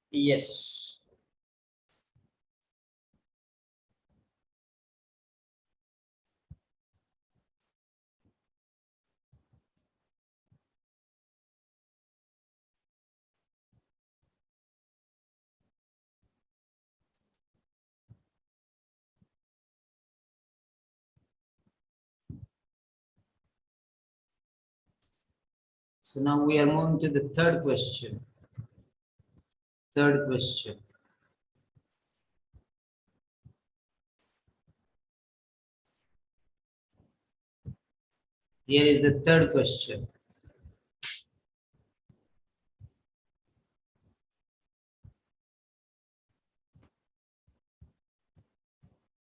Yes. So now we are moving to the third question. Third question. Here is the third question.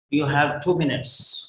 You have 2 minutes.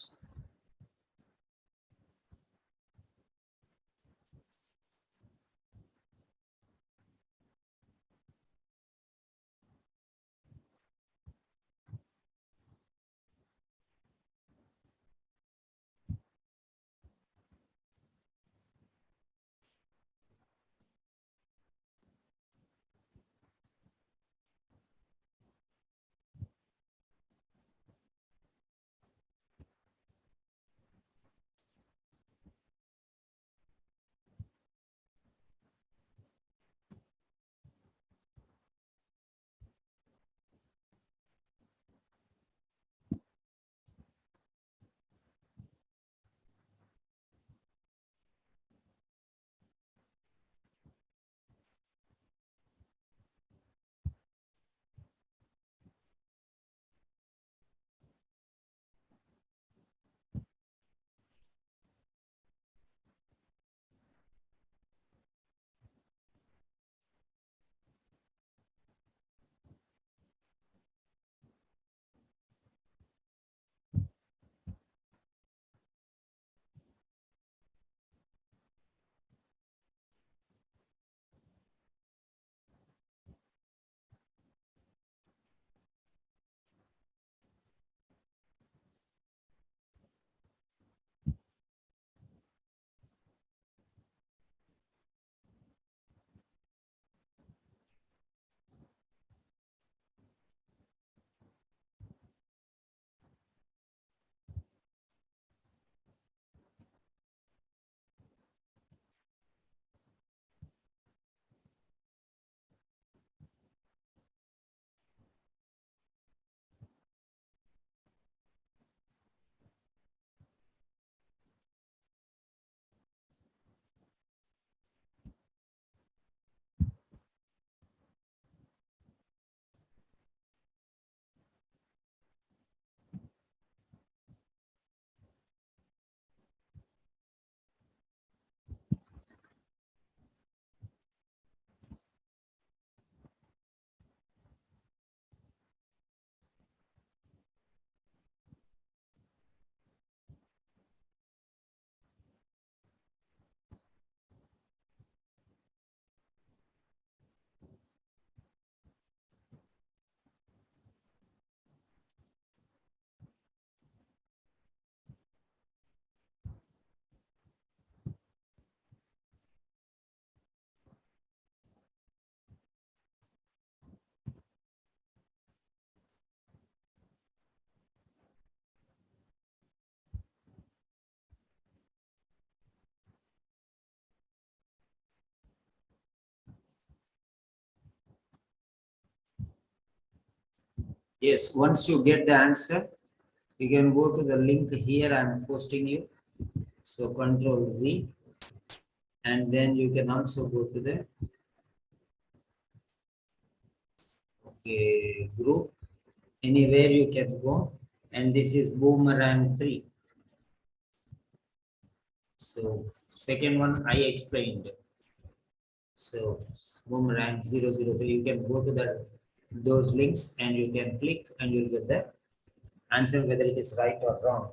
Yes, once you get the answer, you can go to the link here I'm posting you. So Control V, and then you can also go to the group. Anywhere you can go, and this is Boomerang 3. So second one I explained. So Boomerang 003, you can go to those links and you can click and you'll get the answer whether it is right or wrong.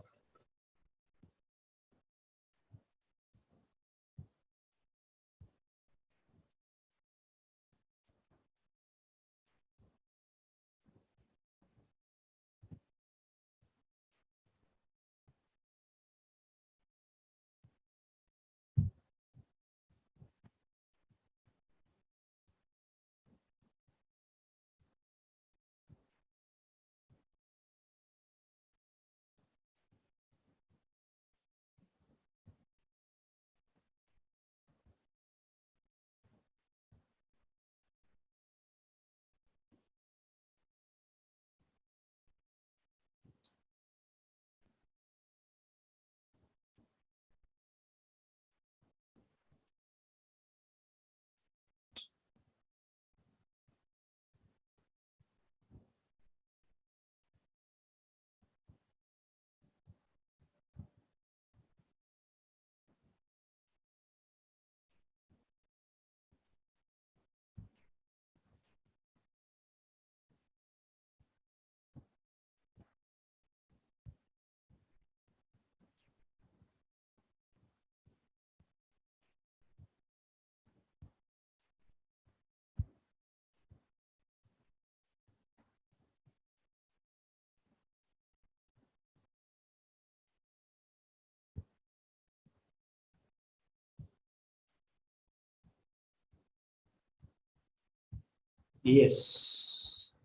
Yes.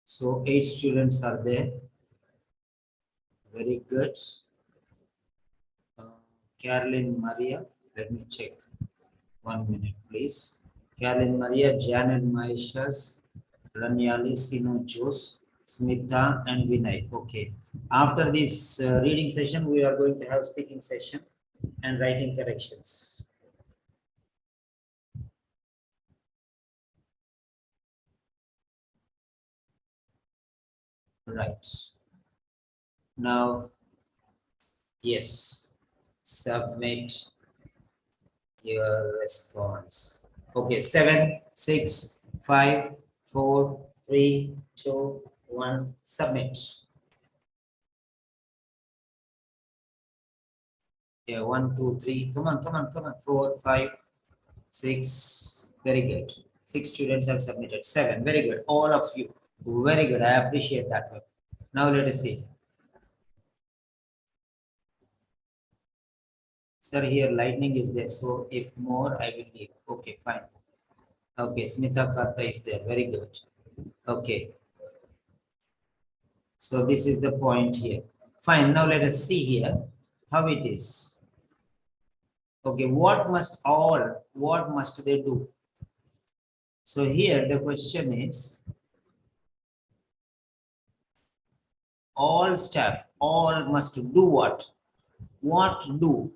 So 8 students are there. Very good. Carolyn Maria, let me check. 1 minute, please. Carolyn Maria, Janet Maishas, Ranyali, Sino Jose, Smitha, and Vinay. Okay. After this reading session, we are going to have speaking session and writing corrections. Right. Now, yes, submit your response. Okay, 7, 6, 5, 4, 3, 2, 1, submit. Yeah, 1, 2, 3. Come on, come on, come on. 4, 5, 6. Very good. 6 students have submitted. 7. Very good. All of you. Very good. I appreciate that one. Now let us see. Sir, here lightning is there. So if more, I will leave. Okay, fine. Okay, Smita Karta is there. Very good. Okay. So this is the point here. Fine. Now let us see here how it is. Okay, what must they do? So here the question is, all staff, all must do what? What do?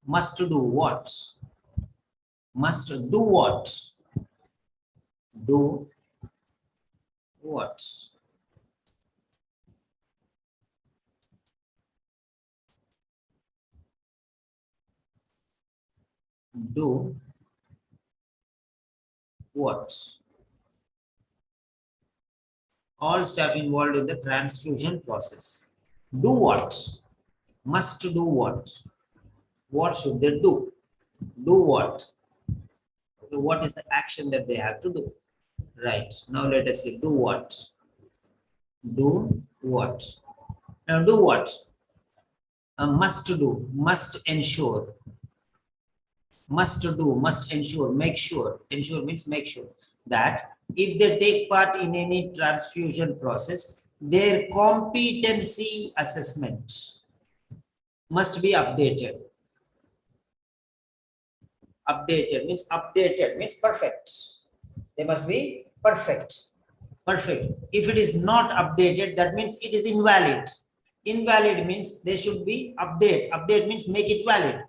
Must do what? Must do what? Do what? Do what? All staff involved in the transfusion process. Do what? Must do what? What should they do? Do what? Okay, what is the action that they have to do? Right. Now let us see. Do what? Do what? Now do what? Must do. Must ensure. Must do. Must ensure. Make sure. Ensure means make sure that if they take part in any transfusion process, their competency assessment must be updated. Updated means perfect. They must be perfect. Perfect. If it is not updated, that means it is invalid. Invalid means they should be update. Update means make it valid.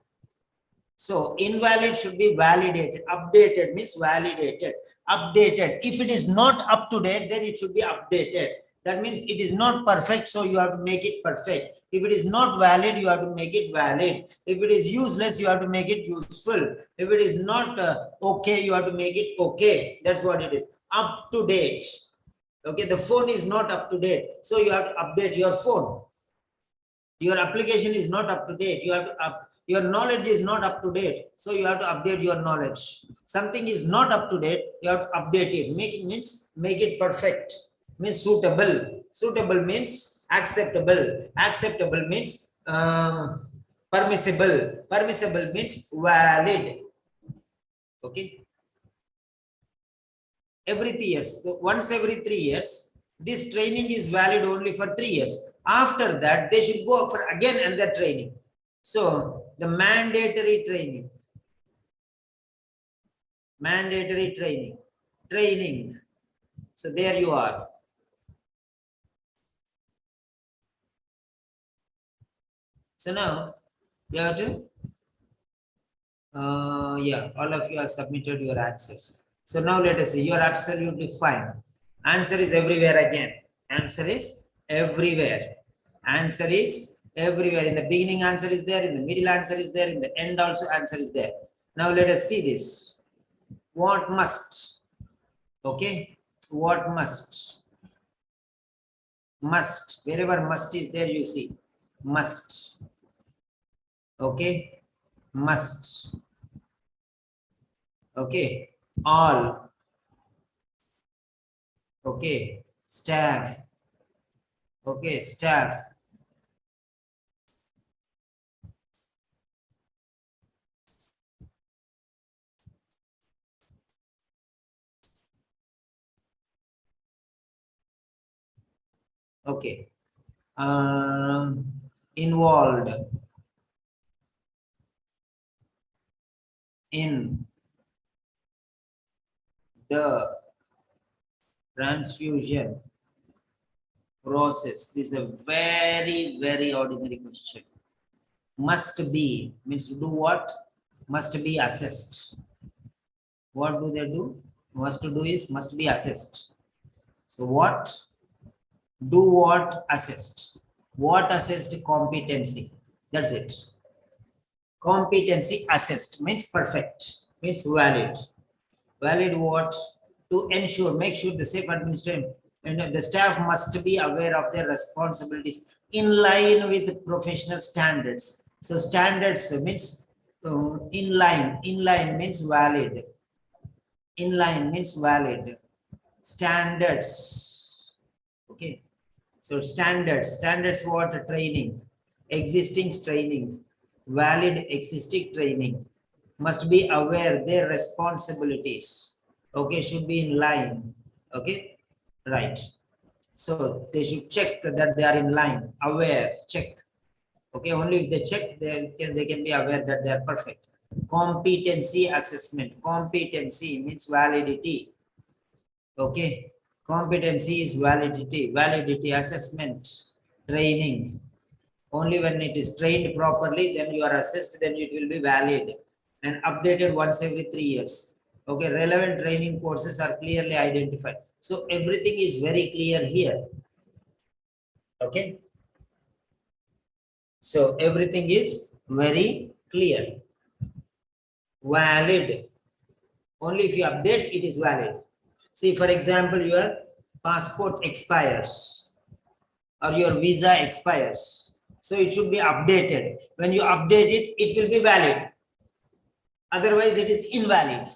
So invalid should be validated. Updated means validated. Updated. If it is not up to date, then it should be updated. That means it is not perfect, so you have to make it perfect. If it is not valid, you have to make it valid. If it is useless, you have to make it useful. If it is not okay, you have to make it okay. That's what it is. Up to date. Okay, the phone is not up to date, so you have to update your phone. Your application is not up to date. You have to your knowledge is not up to date, so you have to update your knowledge. Something is not up to date, you have to update it. Make it means make it perfect. Means suitable. Suitable means acceptable. Acceptable means permissible. Permissible means valid. Okay. Every 3 years. So once every 3 years, this training is valid only for 3 years. After that, they should go for again another training. So the mandatory training. Mandatory training. Training. So there you are. So now you have to, yeah, all of you have submitted your answers. So now let us see, you're absolutely fine. Answer is everywhere again. Answer is everywhere. Answer is everywhere. In the beginning, answer is there. In the middle, answer is there. In the end, also answer is there. Now let us see this. What must? Okay. What must? Must. Wherever must is there, you see. Must. Okay. Must. Okay. All. Okay. Staff. Okay. Staff. Okay. Involved in the transfusion process. This is a very, very ordinary question. Must be means do what? Must be assessed. What do they do? Must to do is must be assessed. So what? Do what? Assessed. What assessed? Competency. That's it. Competency assessed means perfect, means valid. Valid what? To ensure, make sure the safe administration and the staff must be aware of their responsibilities in line with professional standards. So standards means in line means valid. In line means valid. Standards. Okay. So standards what? Training, existing training, valid existing training, must be aware their responsibilities. Okay, should be in line. Okay, right. So they should check that they are in line, aware, check. Okay, only if they check, they can be aware that they are perfect. Competency assessment. Competency means validity. Okay, competency is validity assessment, training. Only when it is trained properly, then you are assessed, then it will be valid and updated once every 3 years. Okay, relevant training courses are clearly identified. So everything is very clear here. Okay, so everything is very clear. Valid. Only if you update, it is valid. See, for example, your passport expires or your visa expires. So it should be updated. When you update it, it will be valid. Otherwise, it is invalid.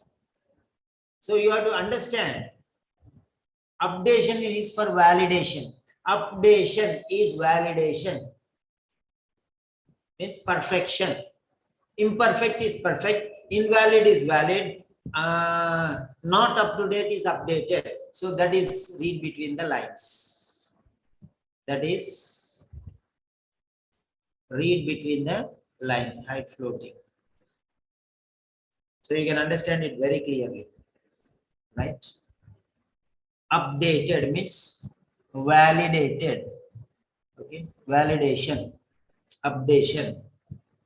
So you have to understand, updation is for validation. Updation is validation. Means perfection. Imperfect is perfect. Invalid is valid. Not up to date is updated. So that is read between the lines. That is read between the lines, height floating. So you can understand it very clearly, right? Updated means validated. Okay, validation, updation.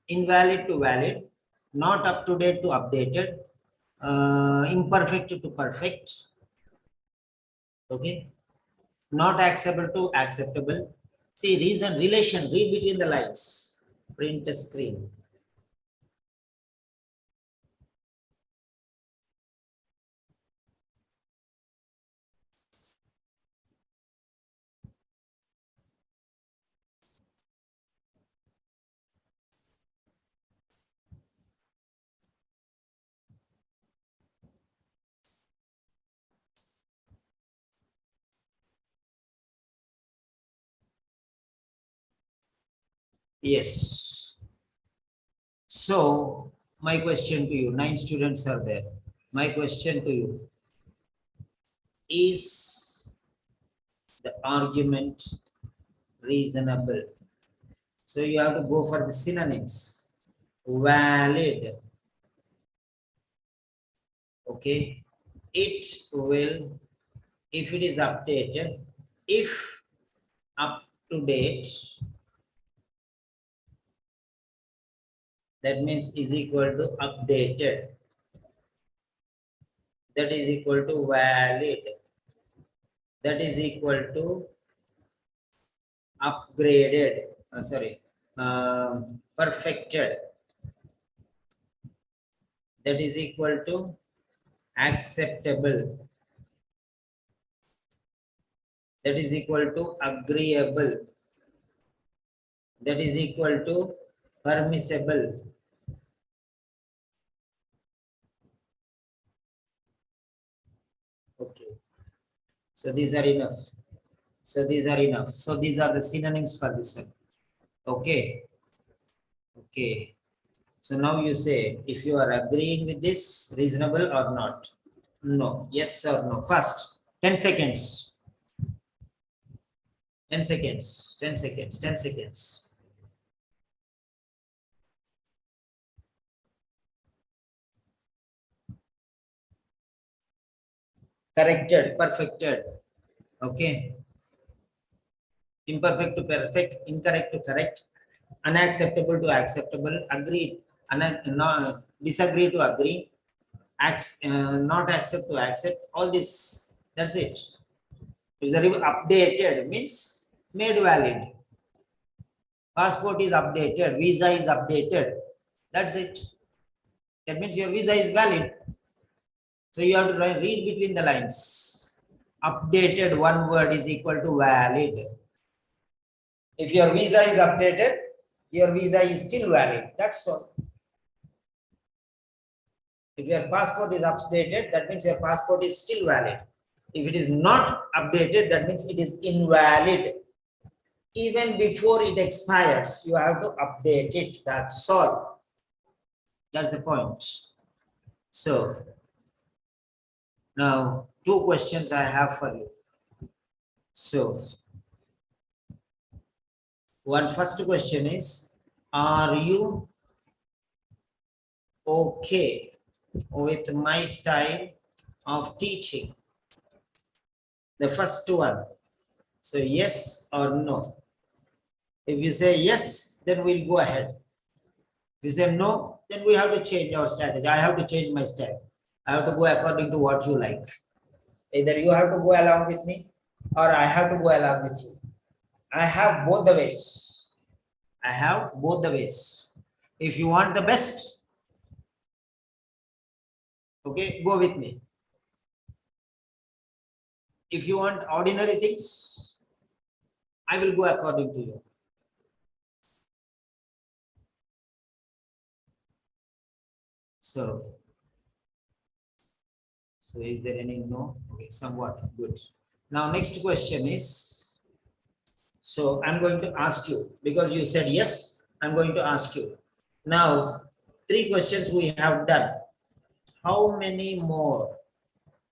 Invalid to valid, not up to date to updated, imperfect to perfect. Okay, not acceptable to acceptable. See, reason, relation, read between the lines. Print a screen. Yes. So my question to you, 9 students are there. My question to you, is the argument reasonable? So you have to go for the synonyms. Valid. Okay. It will, if it is updated, if up to date, that means is equal to updated. That is equal to valid. That is equal to upgraded. Perfected. That is equal to acceptable. That is equal to agreeable. That is equal to permissible. Okay. So these are enough. So these are enough. So these are the synonyms for this one. Okay. Okay. So now you say if you are agreeing with this, reasonable or not. No. Yes or no. First, 10 seconds. 10 seconds, 10 seconds, 10 seconds. Corrected, perfected. Okay. Imperfect to perfect, incorrect to correct, unacceptable to acceptable, agreed, no, disagree to agree, not accept to accept, all this. That's it. It's a updated means made valid. Passport is updated, visa is updated. That's it. That means your visa is valid. So you have to read between the lines. Updated, one word is equal to valid. If your visa is updated, your visa is still valid. That's all. If your passport is updated, that means your passport is still valid. If it is not updated, that means it is invalid. Even before it expires, you have to update it. That's all. That's the point. So, now 2 questions I have for you. So, first question is, are you okay with my style of teaching? The first one. So yes or no. If you say yes, then we'll go ahead. If you say no, then we have to change our strategy. I have to change my style. I have to go according to what you like. Either you have to go along with me or I have to go along with you. I have both the ways. I have both the ways. If you want the best, okay, go with me. If you want ordinary things, I will go according to you. So is there any no? Okay, somewhat good. Now next question is, so I'm going to ask you, because you said yes, I'm going to ask you. Now 3 questions we have done. How many more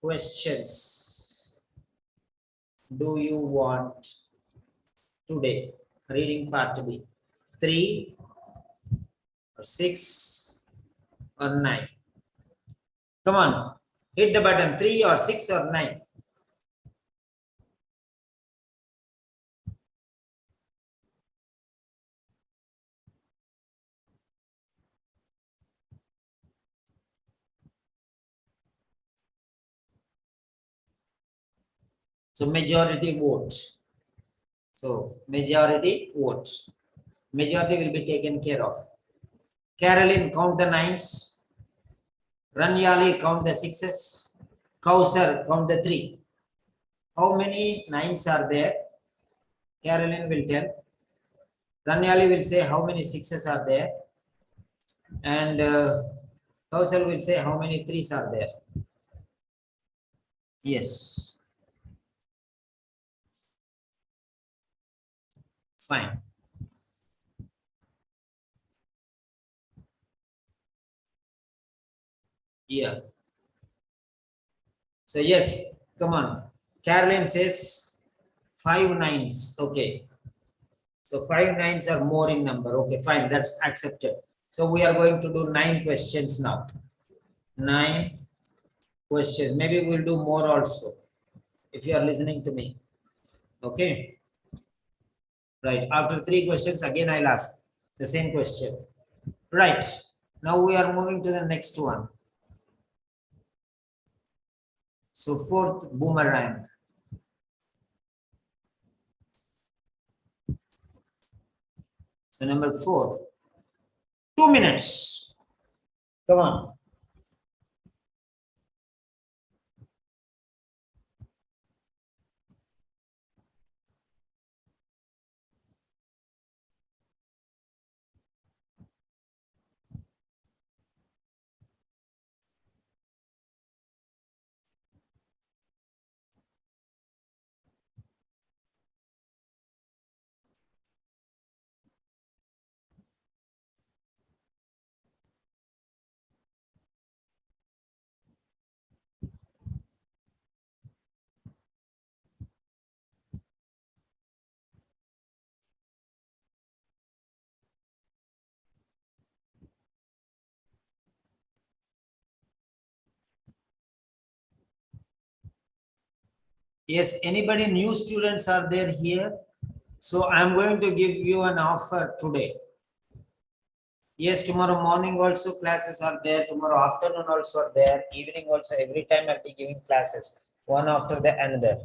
questions do you want today? Reading part B. 3 or 6 or 9? Come on, hit the button. 3 or 6 or 9? So majority vote. So majority vote. Majority will be taken care of. Carolyn, count the 9s. Ranyali, count the 6s. Kausar, count the 3. How many 9s are there? Carolyn will tell. Ranyali will say how many 6s are there. And Kausar will say how many 3s are there. Yes. Fine. Yeah. So yes, come on. Carolyn says 5 9s. Okay. So 5 9s are more in number. Okay, fine. That's accepted. So we are going to do 9 questions now. 9 questions. Maybe we'll do more also, if you are listening to me. Okay. Right. After 3 questions, again I'll ask the same question. Right. Now we are moving to the next one. So 4th, boomerang. So number 4. 2 minutes. Come on. Yes, anybody new students are there here? So I'm going to give you an offer today. Yes, tomorrow morning also classes are there. Tomorrow afternoon also are there. Evening also, every time I'll be giving classes, one after the another.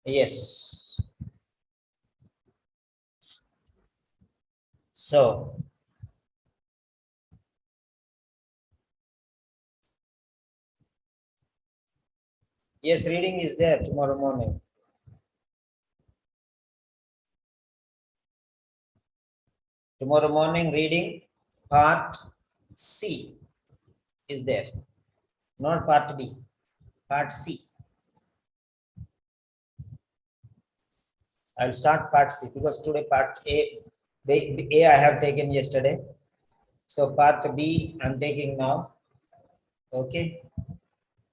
Yes. So, yes, reading is there tomorrow morning. Tomorrow morning reading part C is there, not part B, part C. I'll start part C because today part A I have taken yesterday. So part B I'm taking now. Okay.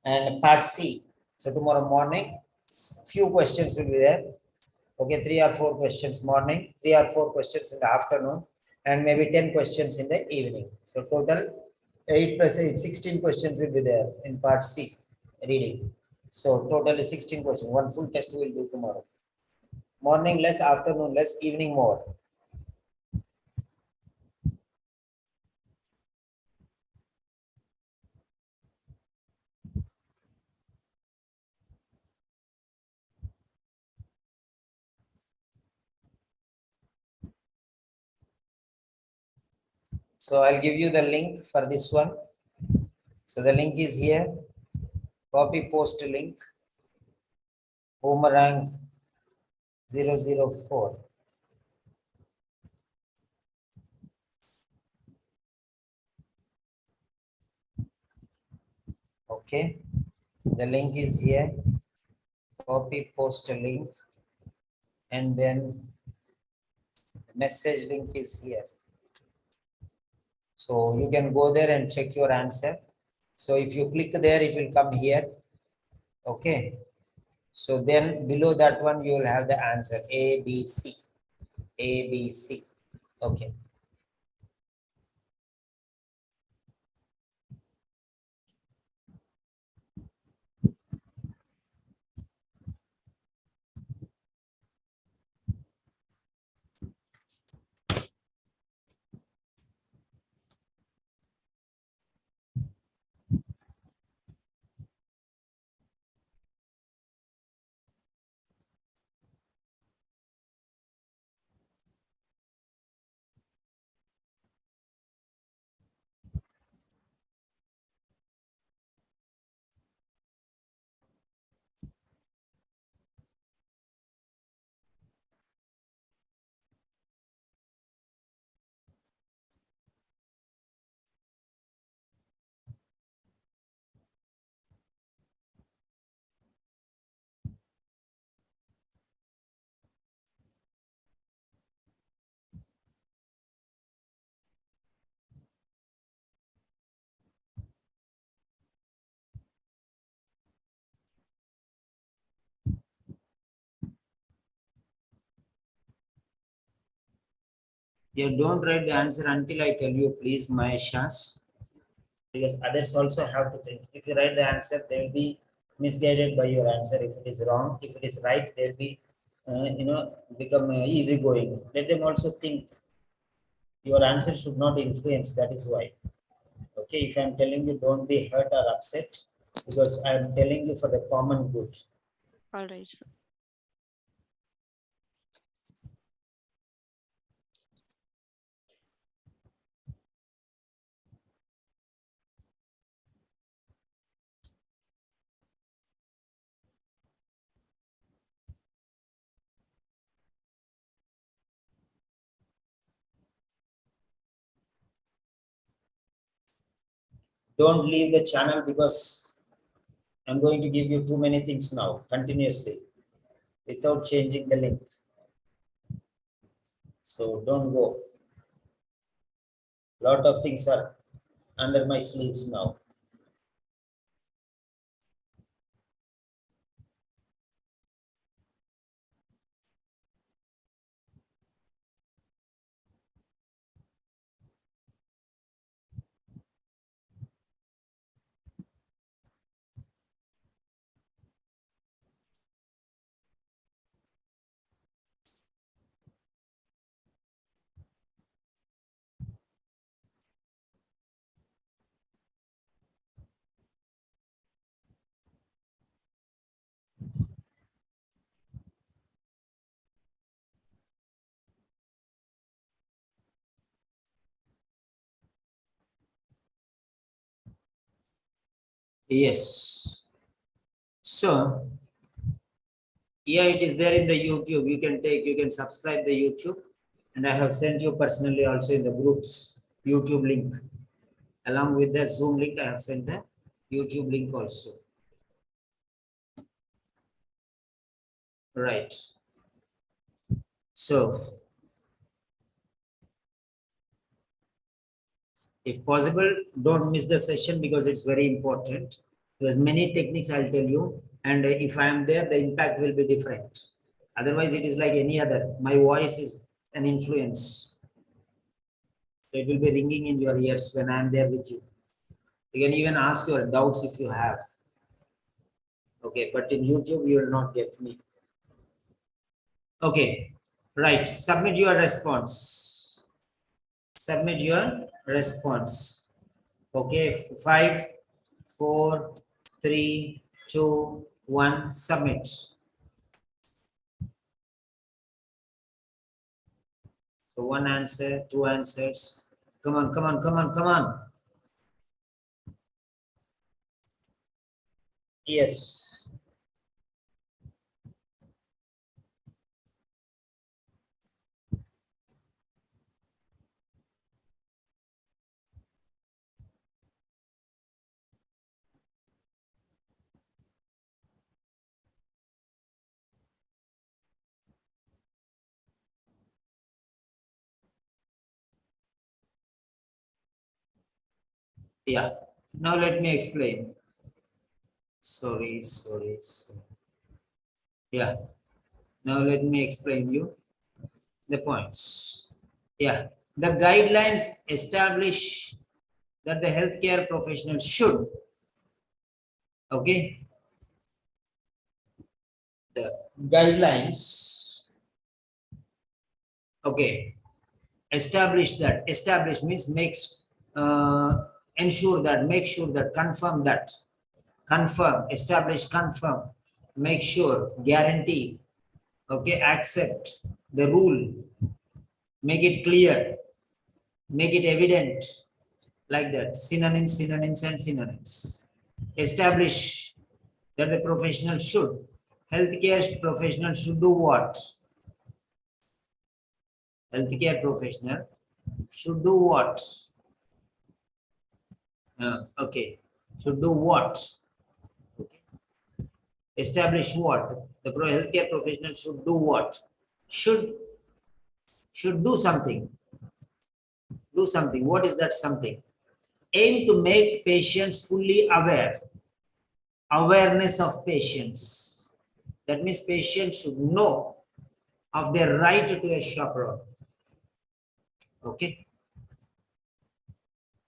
And part C. So tomorrow morning, few questions will be there. Okay, 3 or 4 questions morning, 3 or 4 questions in the afternoon, and maybe 10 questions in the evening. So total 8 plus 8, 16 questions will be there in part C reading. So totally 16 questions. One full test we will do tomorrow. Morning less, afternoon less, evening more. So I'll give you the link for this one. So the link is here. Copy post link. Boomerang 004. Okay. The link is here. Copy post link. And then the message link is here. So you can go there and check your answer. So if you click there, it will come here. Okay. So then below that one, you will have the answer A, B, C. A, B, C. Okay. You don't write the answer until I tell you, please, my chance. Because others also have to think. If you write the answer, they will be misguided by your answer. If it is wrong, if it is right, they'll be, become easy going. Let them also think. Your answer should not influence. That is why. Okay, if I'm telling you, don't be hurt or upset because I'm telling you for the common good. All right, sir. Don't leave the channel because I'm going to give you too many things now continuously without changing the link. So don't go. Lot of things are under my sleeves now. Yes. So yeah, it is there in the YouTube. You can subscribe the YouTube, and I have sent you personally also in the groups YouTube link. Along with the Zoom link, I have sent the YouTube link also. Right. So if possible, don't miss the session because it's very important. There's many techniques I'll tell you, and if I am there, the impact will be different. Otherwise, it is like any other. My voice is an influence. So it will be ringing in your ears when I am there with you. You can even ask your doubts if you have. Okay, but in YouTube, you will not get me. Okay, right. Submit your response. Submit your response. Okay, 5, 4, 3, 2, 1, submit. So one answer, two answers. Come on, come on, come on, come on. Yes. Yeah. Now let me explain. Sorry, sorry, sorry. Yeah. Now let me explain you the points. Yeah. The guidelines establish that the healthcare professional should, okay, the guidelines, okay, establish means makes, ensure that, make sure that, confirm that, confirm, establish, confirm, make sure, guarantee, okay, accept the rule, make it clear, make it evident, like that. Synonyms, synonyms, and synonyms. Establish that the professional should, healthcare professional should do what? Healthcare professional should do what? Okay, should do what? Okay. Establish what? The healthcare professional should do what? Should do something. Do something. What is that something? Aim to make patients fully aware. Awareness of patients. That means patients should know of their right to a chaperone. Okay.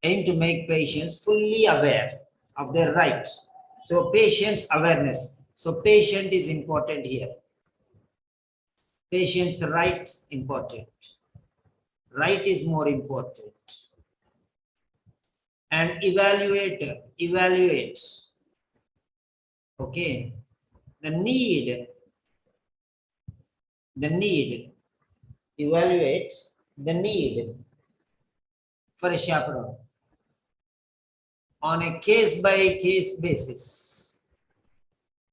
Aim to make patients fully aware of their right. So patient's awareness. So patient is important here. Patient's rights important. Right is more important. And evaluate. Okay. The need, evaluate the need for a chaperone on a case-by-case basis.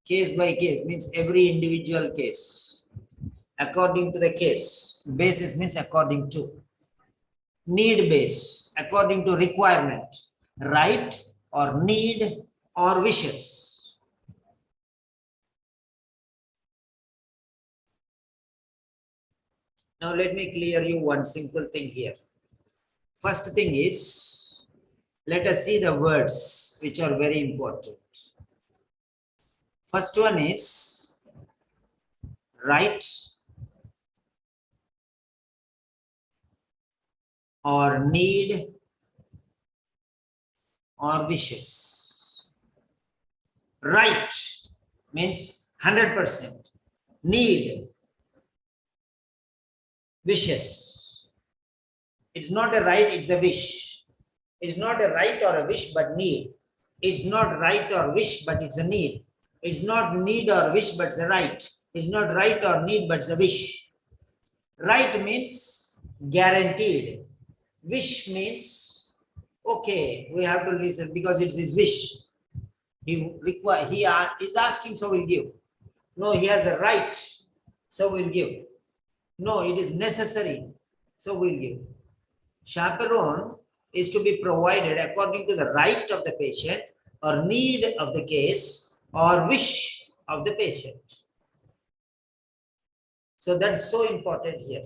Case by case means every individual case. According to the case. Basis means according to. Need base, according to requirement. Right or need or wishes. Now let me clear you one simple thing here. First thing is, let us see the words which are very important. First one is right or need or wishes. Right means 100%. Need, wishes. It's not a right, it's a wish. It's not a right or a wish, but need. It's not right or wish, but it's a need. It's not need or wish, but it's a right. It's not right or need, but it's a wish. Right means guaranteed. Wish means, okay, we have to listen because it's his wish. Is asking, so we'll give. No, he has a right, so we'll give. No, it is necessary, so we'll give. Chaperone is to be provided according to the right of the patient or need of the case or wish of the patient. So that's so important here.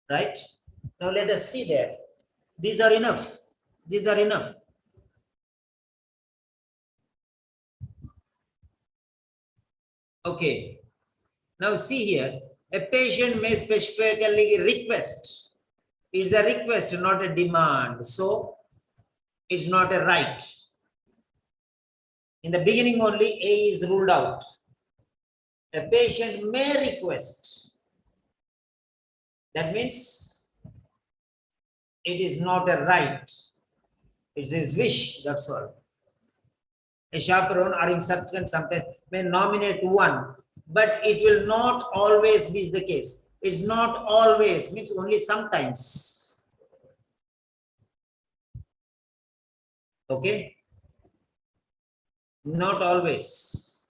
Right? Now let us see there. These are enough. These are enough. Okay. Now see here. A patient may specifically request. It's a request, not a demand. So it's not a right. In the beginning only A is ruled out. A patient may request. That means it is not a right. It's his wish, that's all. A chaperone or in subsequent sometimes may nominate one, but it will not always be the case. It's not always, means only sometimes. Okay? Not always.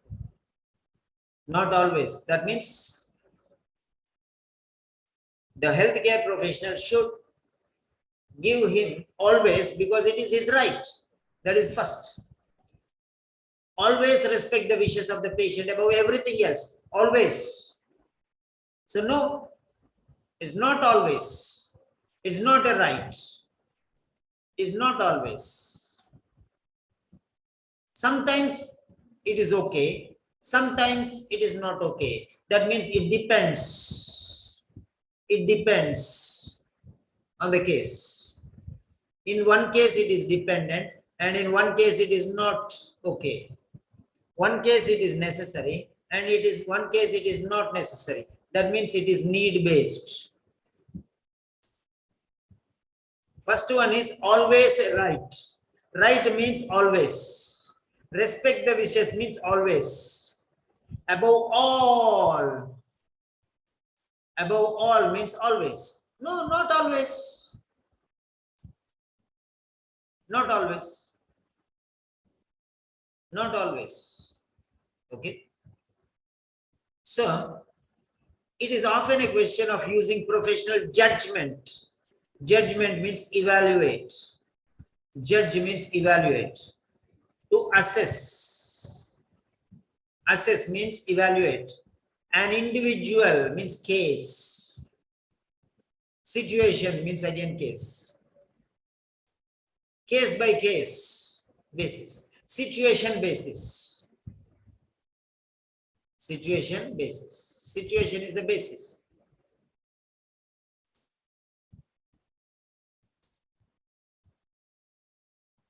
Not always. That means the healthcare professional should give him always because it is his right. That is first. Always respect the wishes of the patient above everything else. Always. So no, it's not always. It's not a right. It's not always. Sometimes it is okay. Sometimes it is not okay. That means it depends. It depends on the case. In one case it is dependent and in one case it is not okay. One case it is necessary and it is one case it is not necessary. That means it is need based. First one is always right. Right means always. Respect the wishes means always. Above all. Above all means always. No, not always. Not always. Not always. Okay. So, it is often a question of using professional judgment. Judgment means evaluate. Judge means evaluate. To assess. Assess means evaluate. An individual means case. Situation means again case. Case by case basis. Situation basis. Situation basis. Situation is the basis.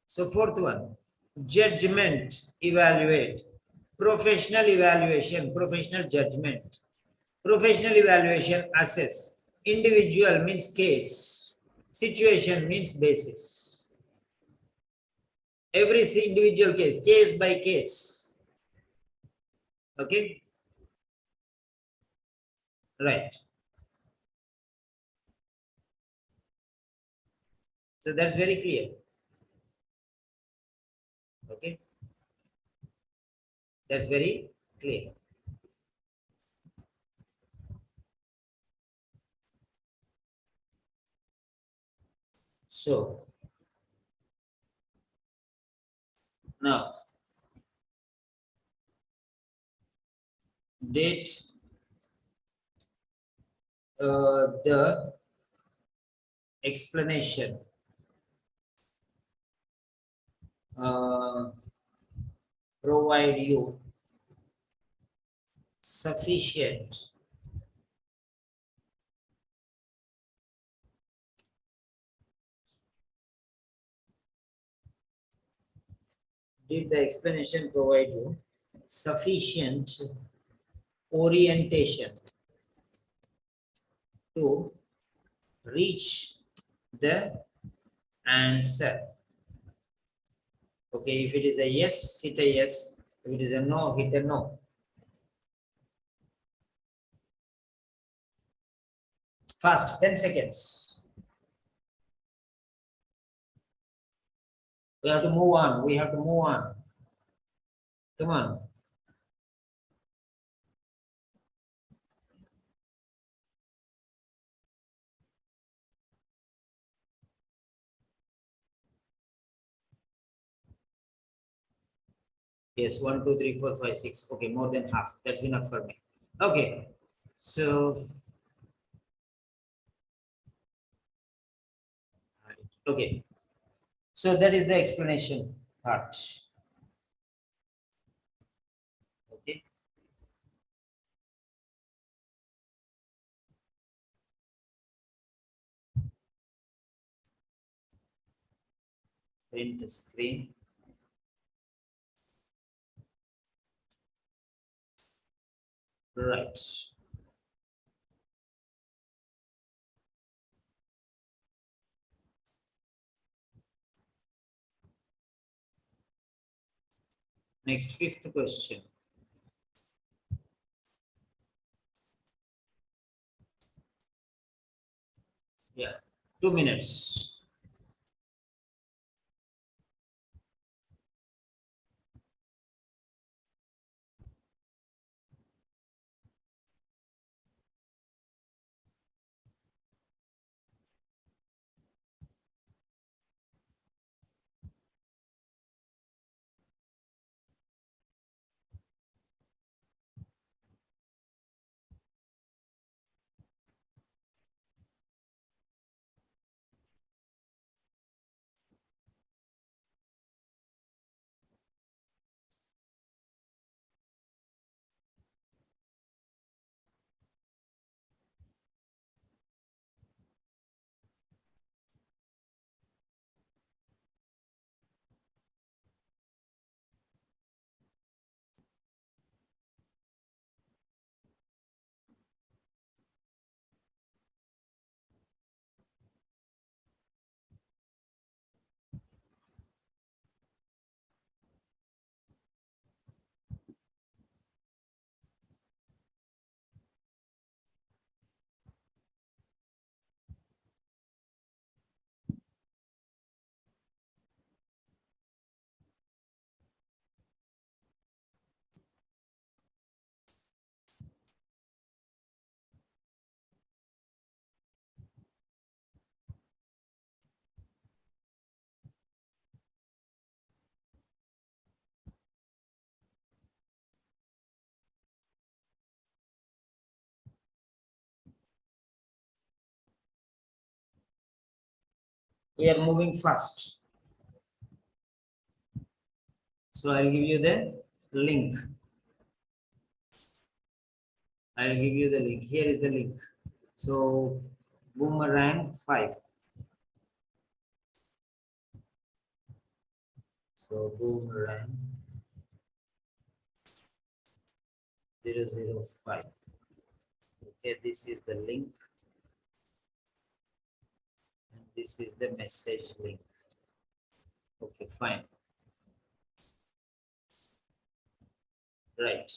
So fourth one, judgment, evaluate. Professional evaluation, professional judgment. Professional evaluation, assess. Individual means case. Situation means basis. Every individual case by case. Okay? Right. So that's very clear. Okay? That's very clear. So, now, did the explanation provide you sufficient did the explanation provide you sufficient orientation to reach the answer? Okay, if it is a yes, hit a yes. If it is a no, hit a no. Fast, 10 seconds. We have to move on. We have to move on. Come on. Yes, 1, 2, 3, 4, 5, 6. Okay, more than half. That's enough for me. Okay. So, okay. So that is the explanation part. Okay. Print the screen. Right. Next, fifth question. Yeah, 2 minutes. We are moving fast. So I'll give you the link. I'll give you the link. Here is the link. So boomerang 5. So boomerang 005. Okay, this is the link. And this is the message link. Okay, fine. Right.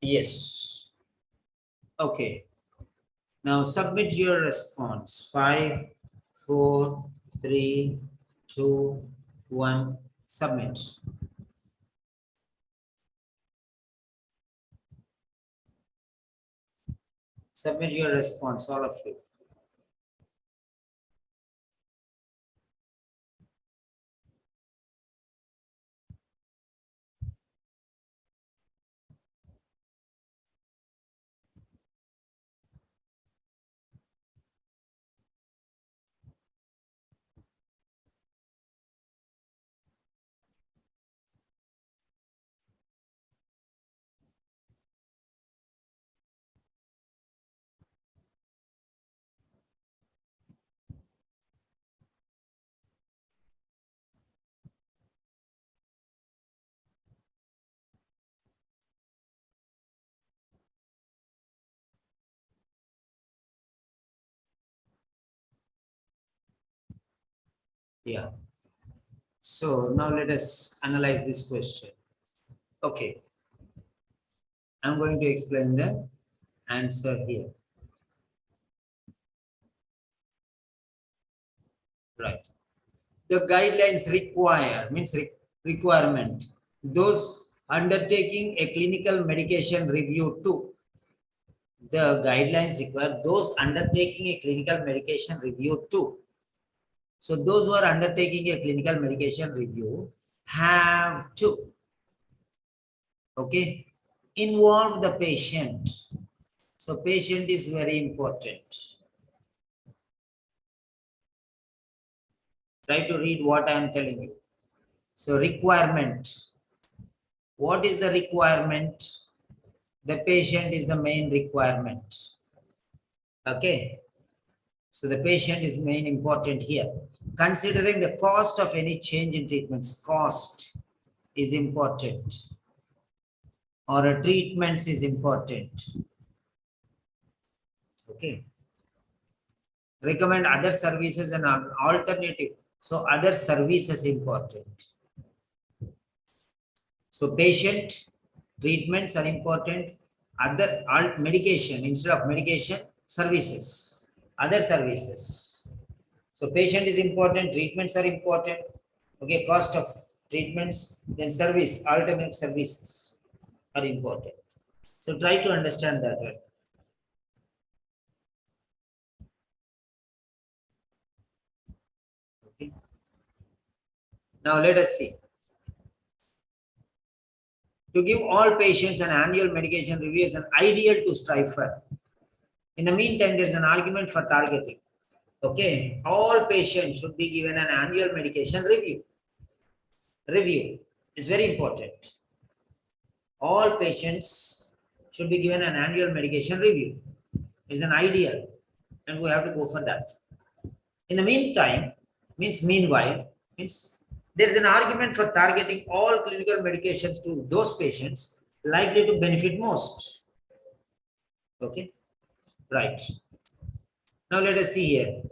Yes. Okay. Now submit your response. 5, 4, 3, 2, 1. Submit. Submit your response, all of you. Yeah. So now let us analyze this question. Okay. I'm going to explain the answer here. Right. The guidelines require means requirement. Those undertaking a clinical medication review too. The guidelines require those undertaking a clinical medication review too. So those who are undertaking a clinical medication review have to, okay, involve the patient. So patient is very important. Try to read what I am telling you. So requirement. What is the requirement? The patient is the main requirement. Okay. So the patient is main important here. Considering the cost of any change in treatments, cost is important. Or a treatments is important. Okay. Recommend other services and alternative. So other services important. So patient treatments are important. Other medication instead of medication services. Other services. So patient is important. Treatments are important. Okay, cost of treatments, then service, alternate services are important. So try to understand that. Right? Okay. Now let us see. To give all patients an annual medication review is an ideal to strive for. In the meantime, there is an argument for targeting. Okay, all patients should be given an annual medication review. Review is very important. All patients should be given an annual medication review. It's an ideal, and we have to go for that. In the meantime, means meanwhile, means there is an argument for targeting all clinical medications to those patients likely to benefit most. Okay, right. Now let us see here.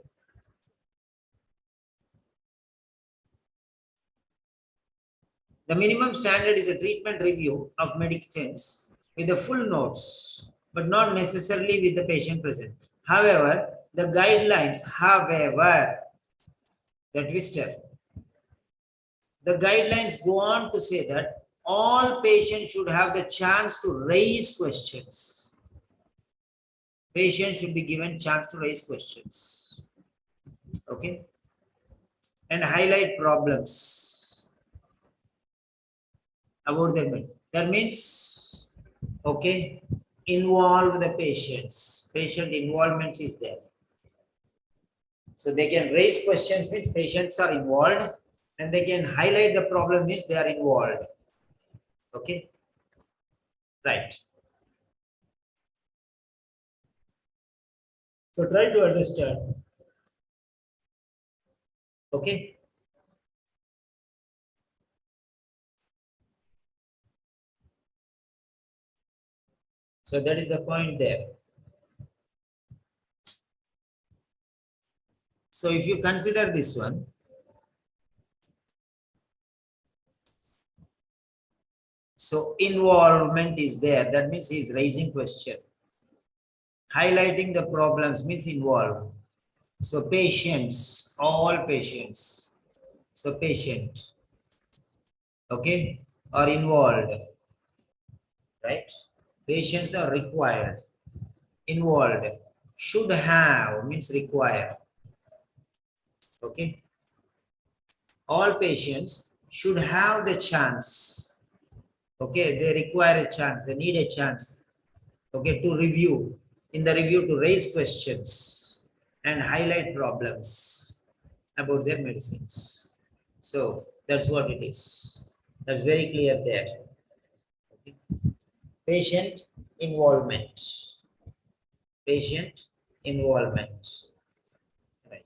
The minimum standard is a treatment review of medicines with the full notes, but not necessarily with the patient present. However, the guidelines, the twister, the guidelines go on to say that all patients should have the chance to raise questions. Patients should be given chance to raise questions. Okay. And highlight problems about them. That means, okay, involve the patients. Patient involvement is there. So they can raise questions means patients are involved, and they can highlight the problem means they are involved. Okay. Right. So try to understand. Okay. So that is the point there. So if you consider this one, So involvement is there. That means he is raising question. Highlighting the problems means involved. So patients, all patients. So patient, okay, are involved, right? Patients are required. Involved. Should have means require. Okay. All patients should have the chance. Okay, they require a chance, they need a chance. Okay, to review. In the review, to raise questions and highlight problems about their medicines. So that's what it is. That's very clear there. Okay. Patient involvement. Patient involvement. Right.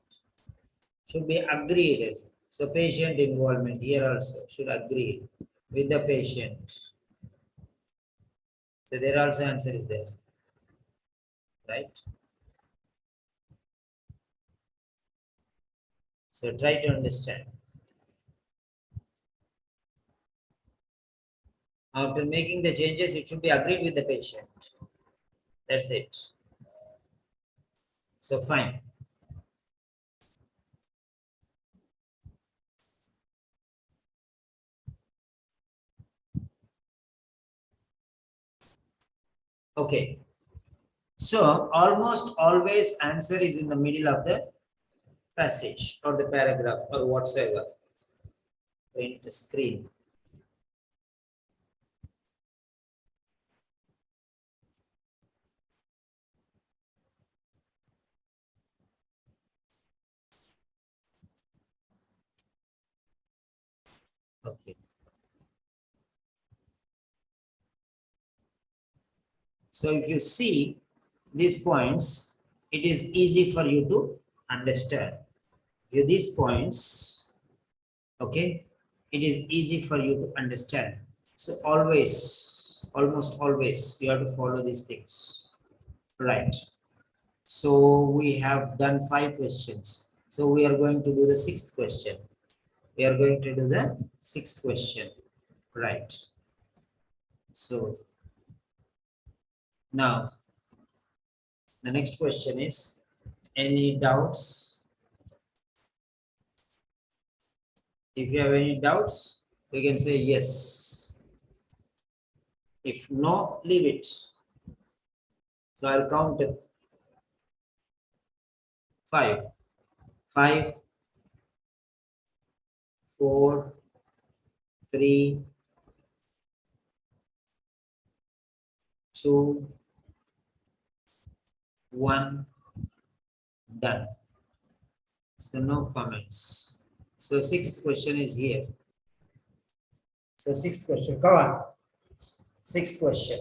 Should be agreed. So patient involvement here also should agree with the patient. So there also answer is there. Right. So try to understand. After making the changes, it should be agreed with the patient. That's it. So fine. Okay. So almost always answer is in the middle of the passage or the paragraph or whatsoever. Print the screen. Okay. So if you see these points, it is easy for you to understand. These points, okay, it is easy for you to understand. So always, almost always, you have to follow these things, right? So we have done 5 questions. So we are going to do the 6th question. We are going to do the 6th question, right? So now the next question is, any doubts? If you have any doubts, you can say yes. If no, leave it. So I'll count 5. 5, 4, 3, 2, 1, done. So no comments. So 6th question is here. So 6th question, come on. 6th question.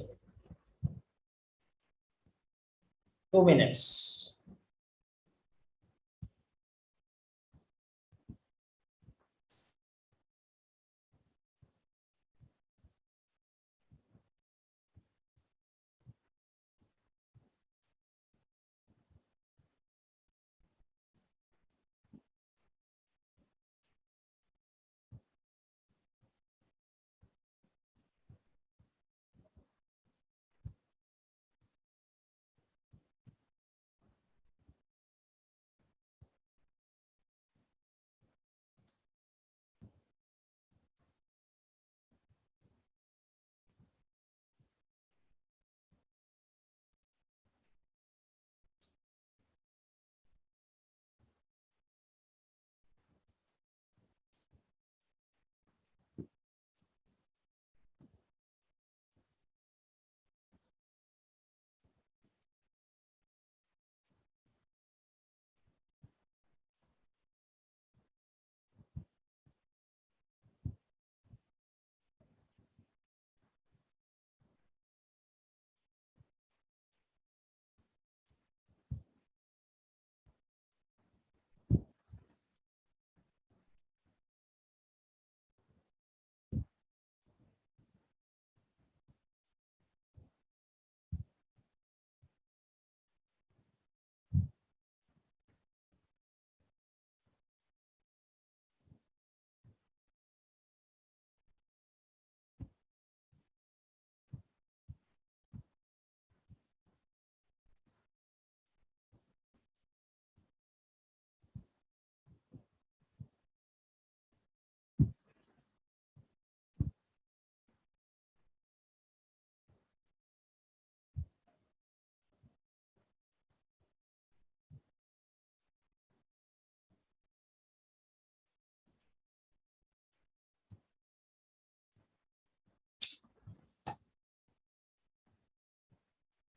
2 minutes.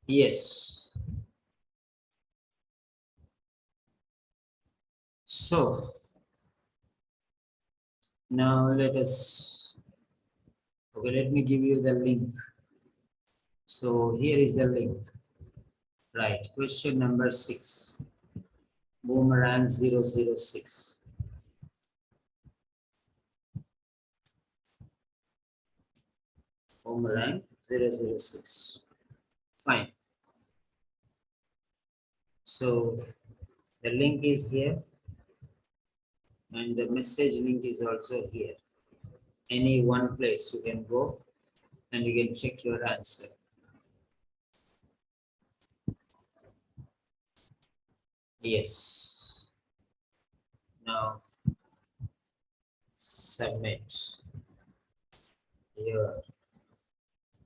Yes. So now let us, okay, let me give you the link. So here is the link. Right. Question number 6. Boomerang 006. Boomerang 006. Fine. So the link is here and the message link is also here. Any one place you can go and you can check your answer. Yes. Now submit your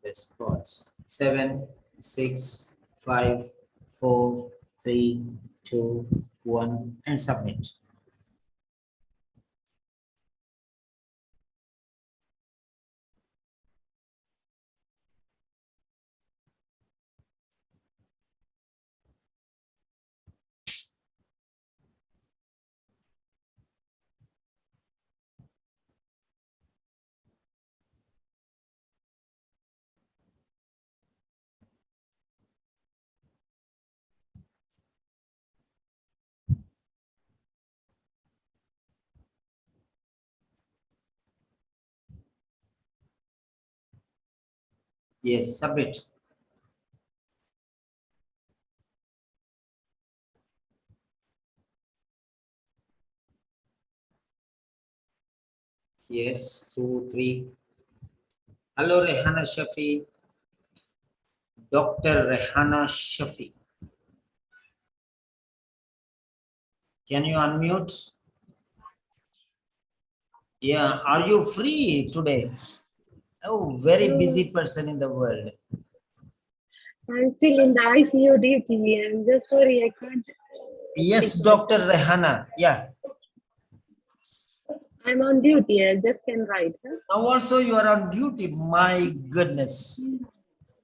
response. 7, 6, 5, 4, 3, 2, 1 and submit. Yes, submit. Yes, 2, 3. Hello, Rehana Shafi. Dr. Rehana Shafi. Can you unmute? Yeah, are you free today? Oh, very busy person in the world. I'm still in the ICU duty. I'm just sorry, I can't. Yes, Dr. Rehana. Yeah. I'm on duty. I just can write. Huh? Now also you are on duty. My goodness.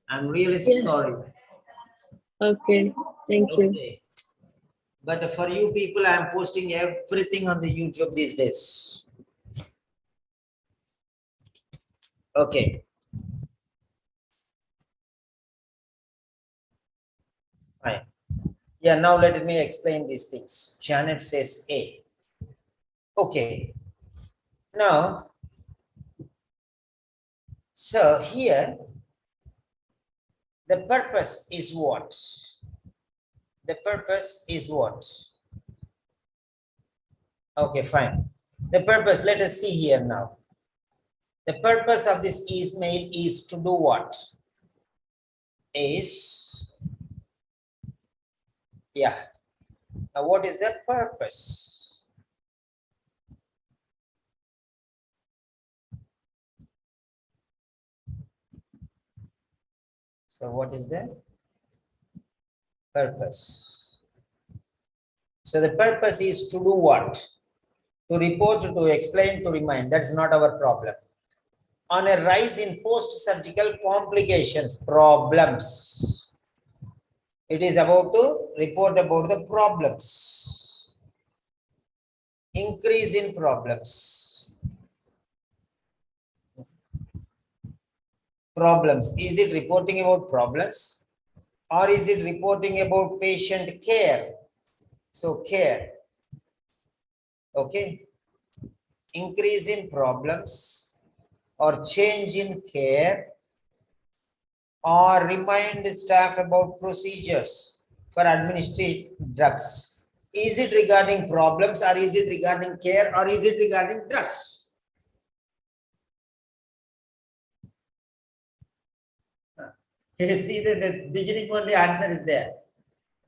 I'm really sorry. Okay. Thank you. Okay. But for you people, I'm posting everything on the YouTube these days. Okay. Fine. Yeah, now let me explain these things. Janet says A. Okay. Now, so here, the purpose is what? The purpose is what? Okay, fine. The purpose, let us see here now. The purpose of this email is to do what? Is, yeah. Now, what is the purpose? So, what is the purpose? So, the purpose is to do what? To report, to explain, to remind. That's not our problem. On a rise in post-surgical complications, problems. It is about to report about the problems. Increase in problems. Problems. Is it reporting about problems or is it reporting about patient care? So care. Okay. Increase in problems or change in care or remind staff about procedures for administering drugs. Is it regarding problems or is it regarding care or is it regarding drugs? You see that the beginning only answer is there.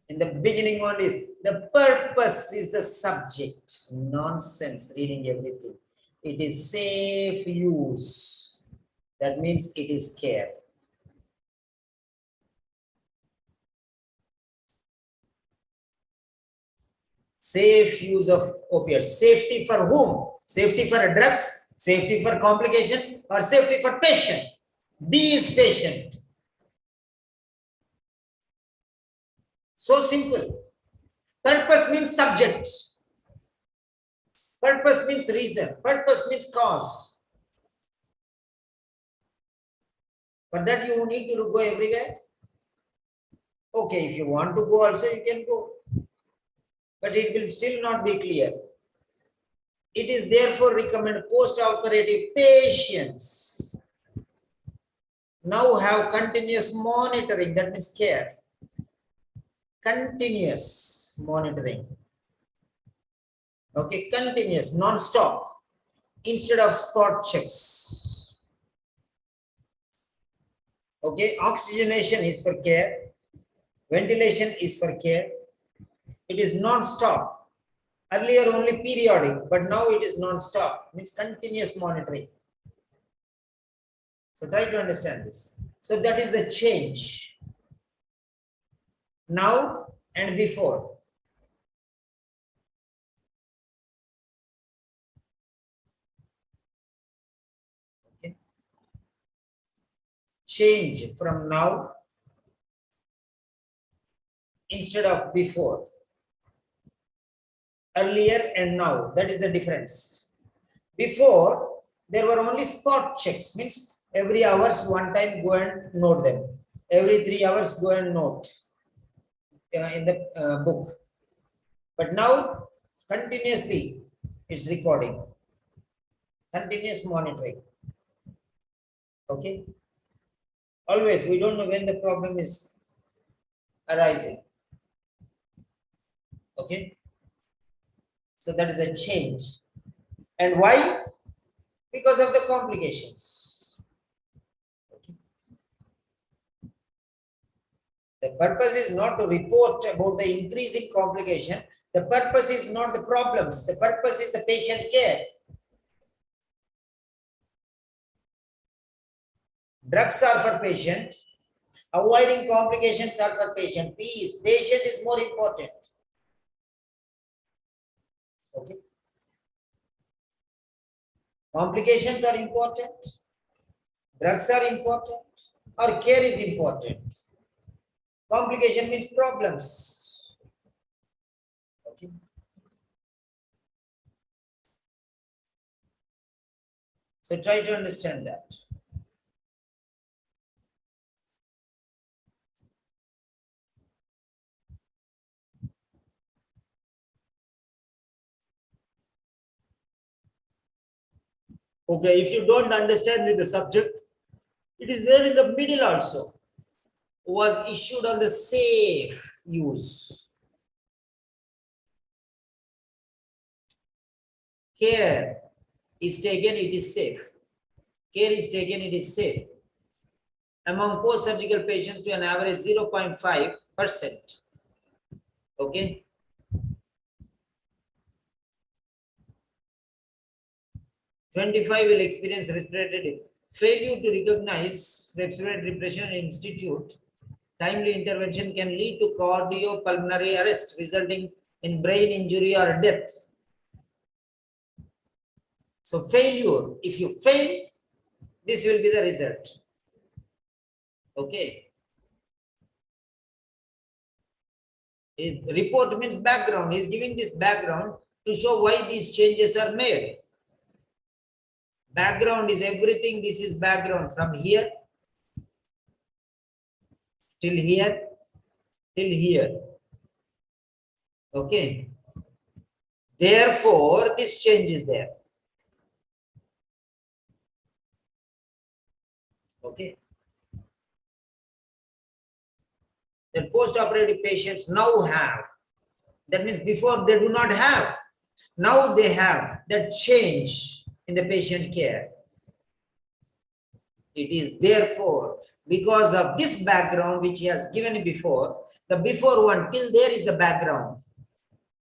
In the beginning one is the purpose is the subject. Nonsense reading everything. It is safe use. That means it is care. Safe use of opiates. Safety for whom? Safety for drugs, safety for complications, or safety for patient? B is patient. So simple. Purpose means subject. Purpose means reason. Purpose means cause. For that you need to go everywhere. Okay, if you want to go also you can go. But it will still not be clear. It is therefore recommended post-operative patients now have continuous monitoring. That means care. Continuous monitoring. Okay, continuous, non-stop, instead of spot checks. Okay, oxygenation is for care. Ventilation is for care. It is non-stop. Earlier only periodic, but now it is non-stop, means continuous monitoring. So try to understand this. So that is the change. Now and before. Okay. Change from now instead of before. Earlier and now, that is the difference. Before, there were only spot checks, means every hours one time go and note them. Every 3 hours go and note in the book. But now, continuously, it's recording. Continuous monitoring. Okay. Always, we don't know when the problem is arising. Okay. So that is a change. And why? Because of the complications. Okay. The purpose is not to report about the increasing complication. The purpose is not the problems. The purpose is the patient care. Drugs are for patient. Avoiding complications are for patient. Peace. Patient is more important. Okay. Complications are important. Drugs are important. Or care is important. Complication means problems. Okay. So try to understand that. Okay, if you don't understand the subject, it is there in the middle also. Was issued on the safe use. Care is taken, it is safe. Care is taken, it is safe. Among post-surgical patients to an average 0.5%. Okay. "25 will experience respiratory failure to recognize respiratory depression institute. Timely intervention can lead to cardiopulmonary arrest, resulting in brain injury or death." So failure, if you fail, this will be the result. Okay. Report means background. He is giving this background to show why these changes are made. Background is everything. This is background from here till here till here. Okay. Therefore, this change is there. Okay. The post-operative patients now have. That means before they do not have. Now they have that change in the patient care. It is therefore because of this background which he has given before, the before one till there is the background.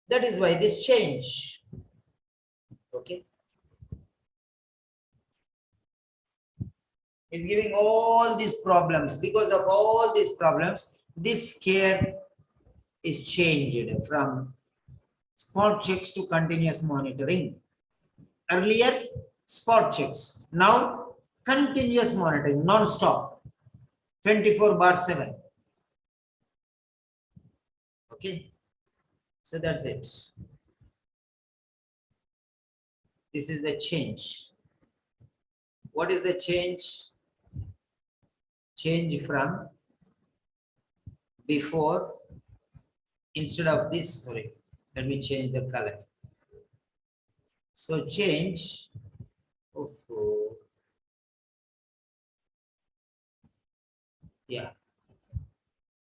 That is why this change. Okay. Is giving all these problems. Because of all these problems, this care is changed from spot checks to continuous monitoring. Earlier, spot checks. Now, continuous monitoring, non-stop, 24/7. Okay, so that's it. This is the change. What is the change? Change from before, instead of this, sorry, let me change the color. So change of, yeah,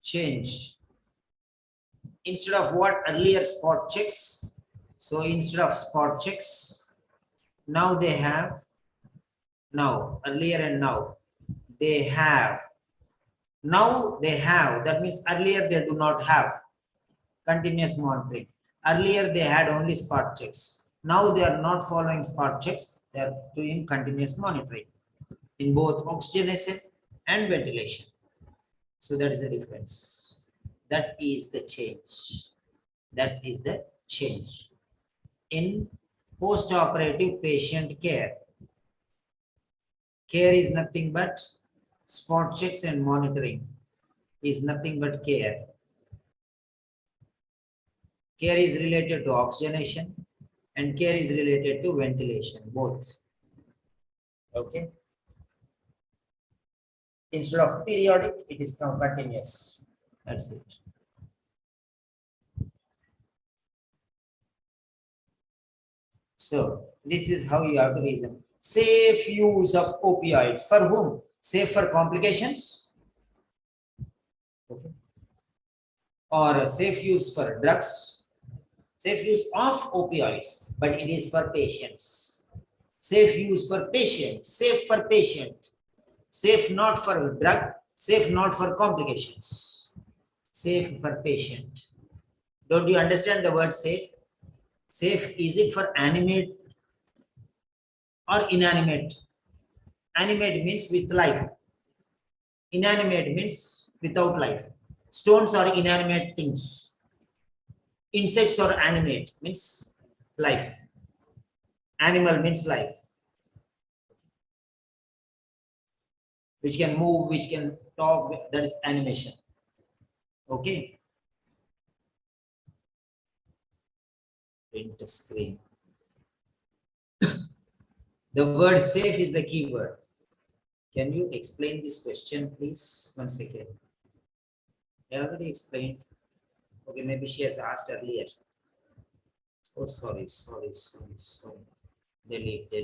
change. Instead of what earlier spot checks, so instead of spot checks, now they have, now, earlier and now, they have, now they have, that means earlier they do not have continuous monitoring. Earlier they had only spot checks. Now they are not following spot checks, they are doing continuous monitoring in both oxygenation and ventilation. So that is the difference. That is the change. That is the change. In post-operative patient care, care is nothing but spot checks and monitoring is nothing but care. Care is related to oxygenation and care is related to ventilation, both. Okay. Instead of periodic, it is now continuous. That's it. So this is how you have to reason. Safe use of opioids. For whom? Safe for complications? Okay. Or safe use for drugs? Safe use of opioids, but it is for patients. Safe use for patient, safe for patient. Safe not for drug, safe not for complications. Safe for patient. Don't you understand the word safe? Safe, is it for animate or inanimate? Animate means with life. Inanimate means without life. Stones are inanimate things. Insects are animate, means life. Animal means life. Which can move, which can talk, that is animation. Okay. Print the screen. The word safe is the key word. Can you explain this question, please? 1 second. I already explained. Okay, maybe she has asked earlier. Oh, sorry. Delete. I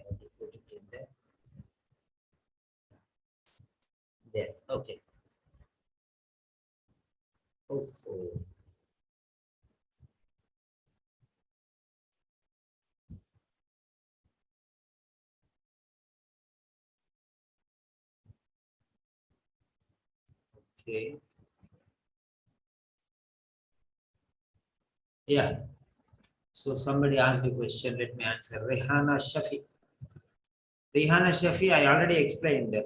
have to put it in there. There. Okay. Oh. Okay. Yeah. So somebody asked a question. Let me answer. Rehana Shafi, I already explained.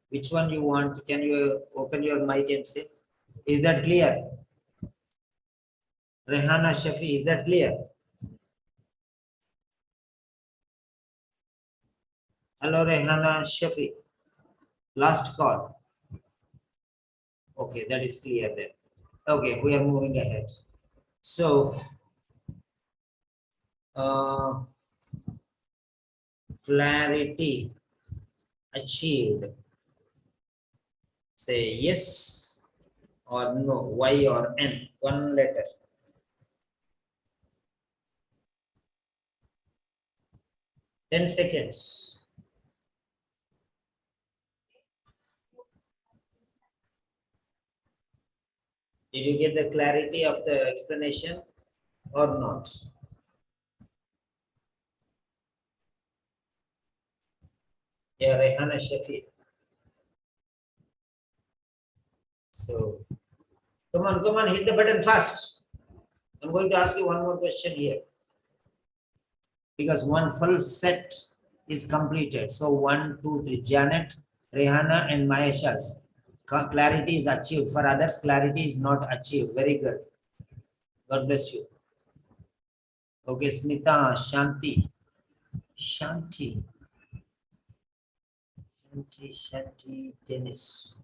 Which one you want? Can you open your mic and say? Is that clear? Rehana Shafi, is that clear? Hello, Rehana Shafi. Last call. Okay, that is clear then. Okay, we are moving ahead. So, clarity achieved. Say yes or no, Y or N, one letter. Ten seconds. Did you get the clarity of the explanation or not? Yeah, Rehana Shafi. So, come on, hit the button fast. I'm going to ask you one more question here. Because one full set is completed. So 1, 2, 3, Janet, Rehana and Mahesha's clarity is achieved. For others, clarity is not achieved. Very good. God bless you. Okay, Smita, Shanti, Dennis.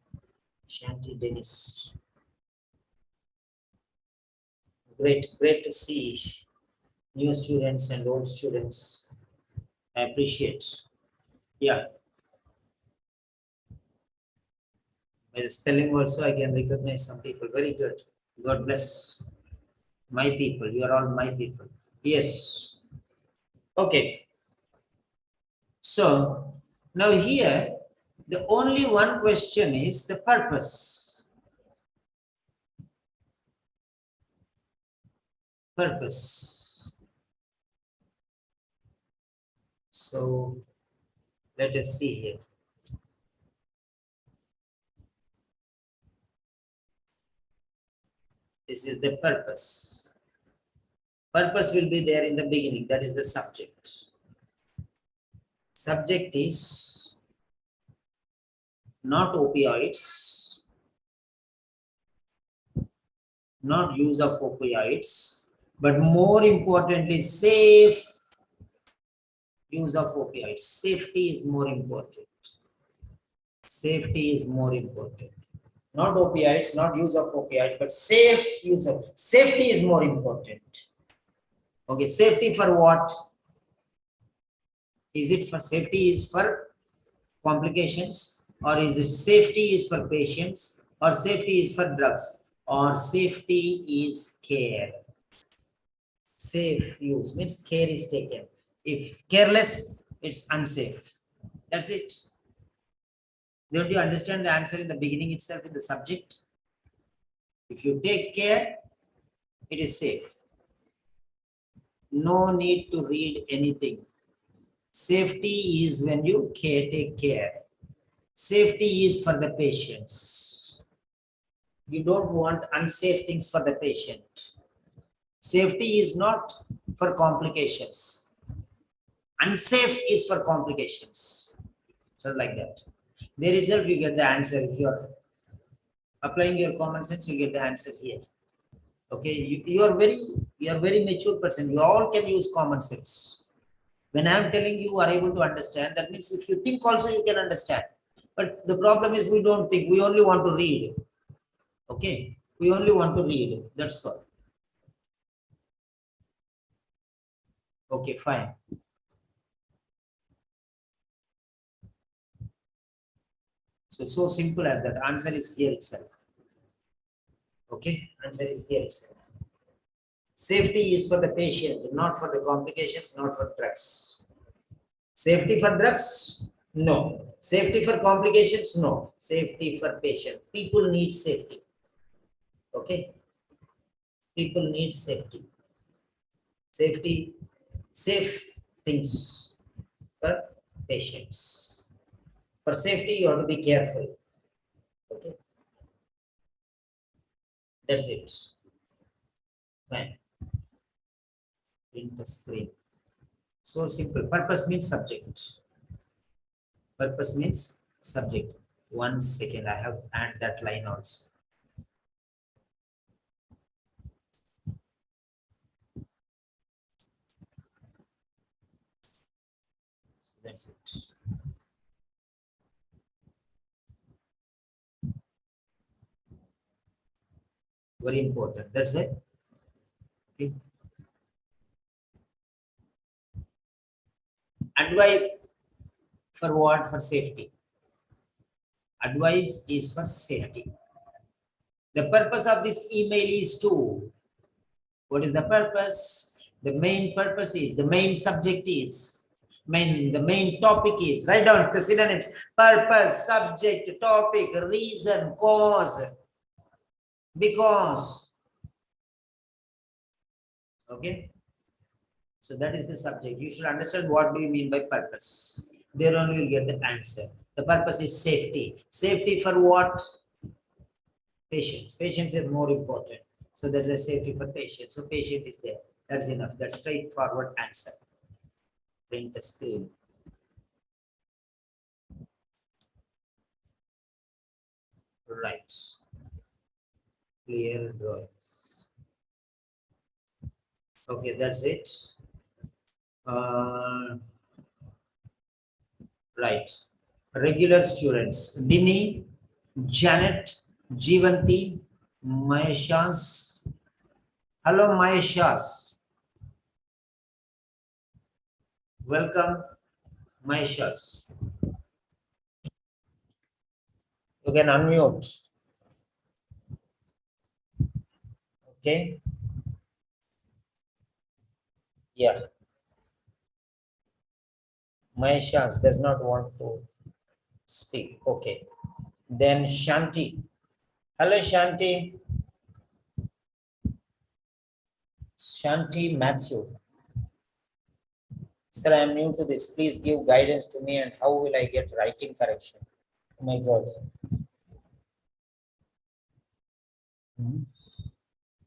Great to see new students and old students. I appreciate. Yeah, by the spelling also I can recognize some people. Very good. God bless my people. You are all my people. Yes. Okay. So now here, the only one question is the purpose. Purpose. So let us see here. This is the purpose. Purpose will be there in the beginning. That is the subject. Subject is not opioids, not use of opioids, but more importantly, safe use of opioids. Safety is more important. Safety is more important. Not opioids, not use of opioids, but safe use of safety is more important. Okay, safety for what? Is it for safety is for complications, or is it safety is for patients, or safety is for drugs, or safety is care? Safe use means care is taken. If careless, it's unsafe. That's it. Don't you understand the answer in the beginning itself in the subject? If you take care, it is safe. No need to read anything. Safety is when you take care. Safety is for the patients. You don't want unsafe things for the patient. Safety is not for complications. Unsafe is for complications. So like that. There itself you get the answer. If you are applying your common sense, you get the answer here. Okay, you are very mature person. You all can use common sense. When I am telling you are able to understand, that means if you think also you can understand. But the problem is we don't think, we only want to read. Okay, we only want to read. That's all. Okay, fine. So simple as that. Answer is here itself. Okay, answer is here itself. Safety is for the patient, not for the complications, not for drugs. Safety for drugs? No. Safety for complications? No. Safety for patient. People need safety. Okay. People need safety. Safety, safe things for patients. For safety, you have to be careful. Okay. That's it. Fine. Print the screen. So simple. Purpose means subject. Purpose means subject. 1 second. I have to add that line also. So that's it. Very important. That's it. Okay. Advice for what? For safety. Advice is for safety. The purpose of this email is to, what is the purpose? The main purpose is, the main subject is, the main topic is, write down the synonyms: purpose, subject, topic, reason, cause, because. Okay. So that is the subject. You should understand what do you mean by purpose. There only you'll get the answer. The purpose is safety. Safety for what? Patients. Patients is more important. So that's a safety for patients. So patient is there. That's enough. That's straightforward answer. Print the screen. Right. Clear drawings. Okay, that's it. Right. Regular students: Dini, Janet, Jivanti, Maheshans, Hello, Maishas. Welcome, Maishas. You can unmute. Okay. Yeah. Maishas does not want to speak. Okay. Then Shanti. Hello, Shanti. Shanti Matthew. Sir, I am new to this. Please give guidance to me and how will I get writing correction? Oh my God.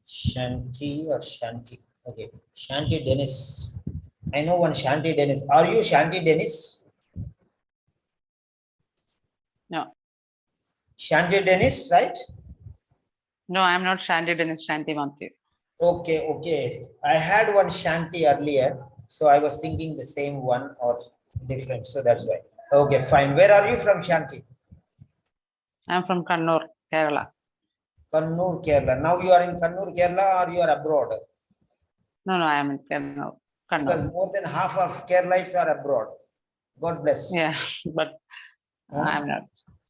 Shanti or Shanti? Okay. Shanti Dennis. I know one Shanti Dennis. Are you Shanti Dennis? No. Shanti Dennis, right? No, I'm not Shanti Dennis, Shanti Matthew. Okay, okay. I had one Shanti earlier, so I was thinking the same one or different. So that's why. Okay, fine. Where are you from, Shanti? I'm from Kannur, Kerala. Kannur, Kerala. Now you are in Kannur, Kerala, or you are abroad? No, I'm in Kannur. Because more than half of Keralites are abroad. God bless. Yeah, but Huh? I'm not.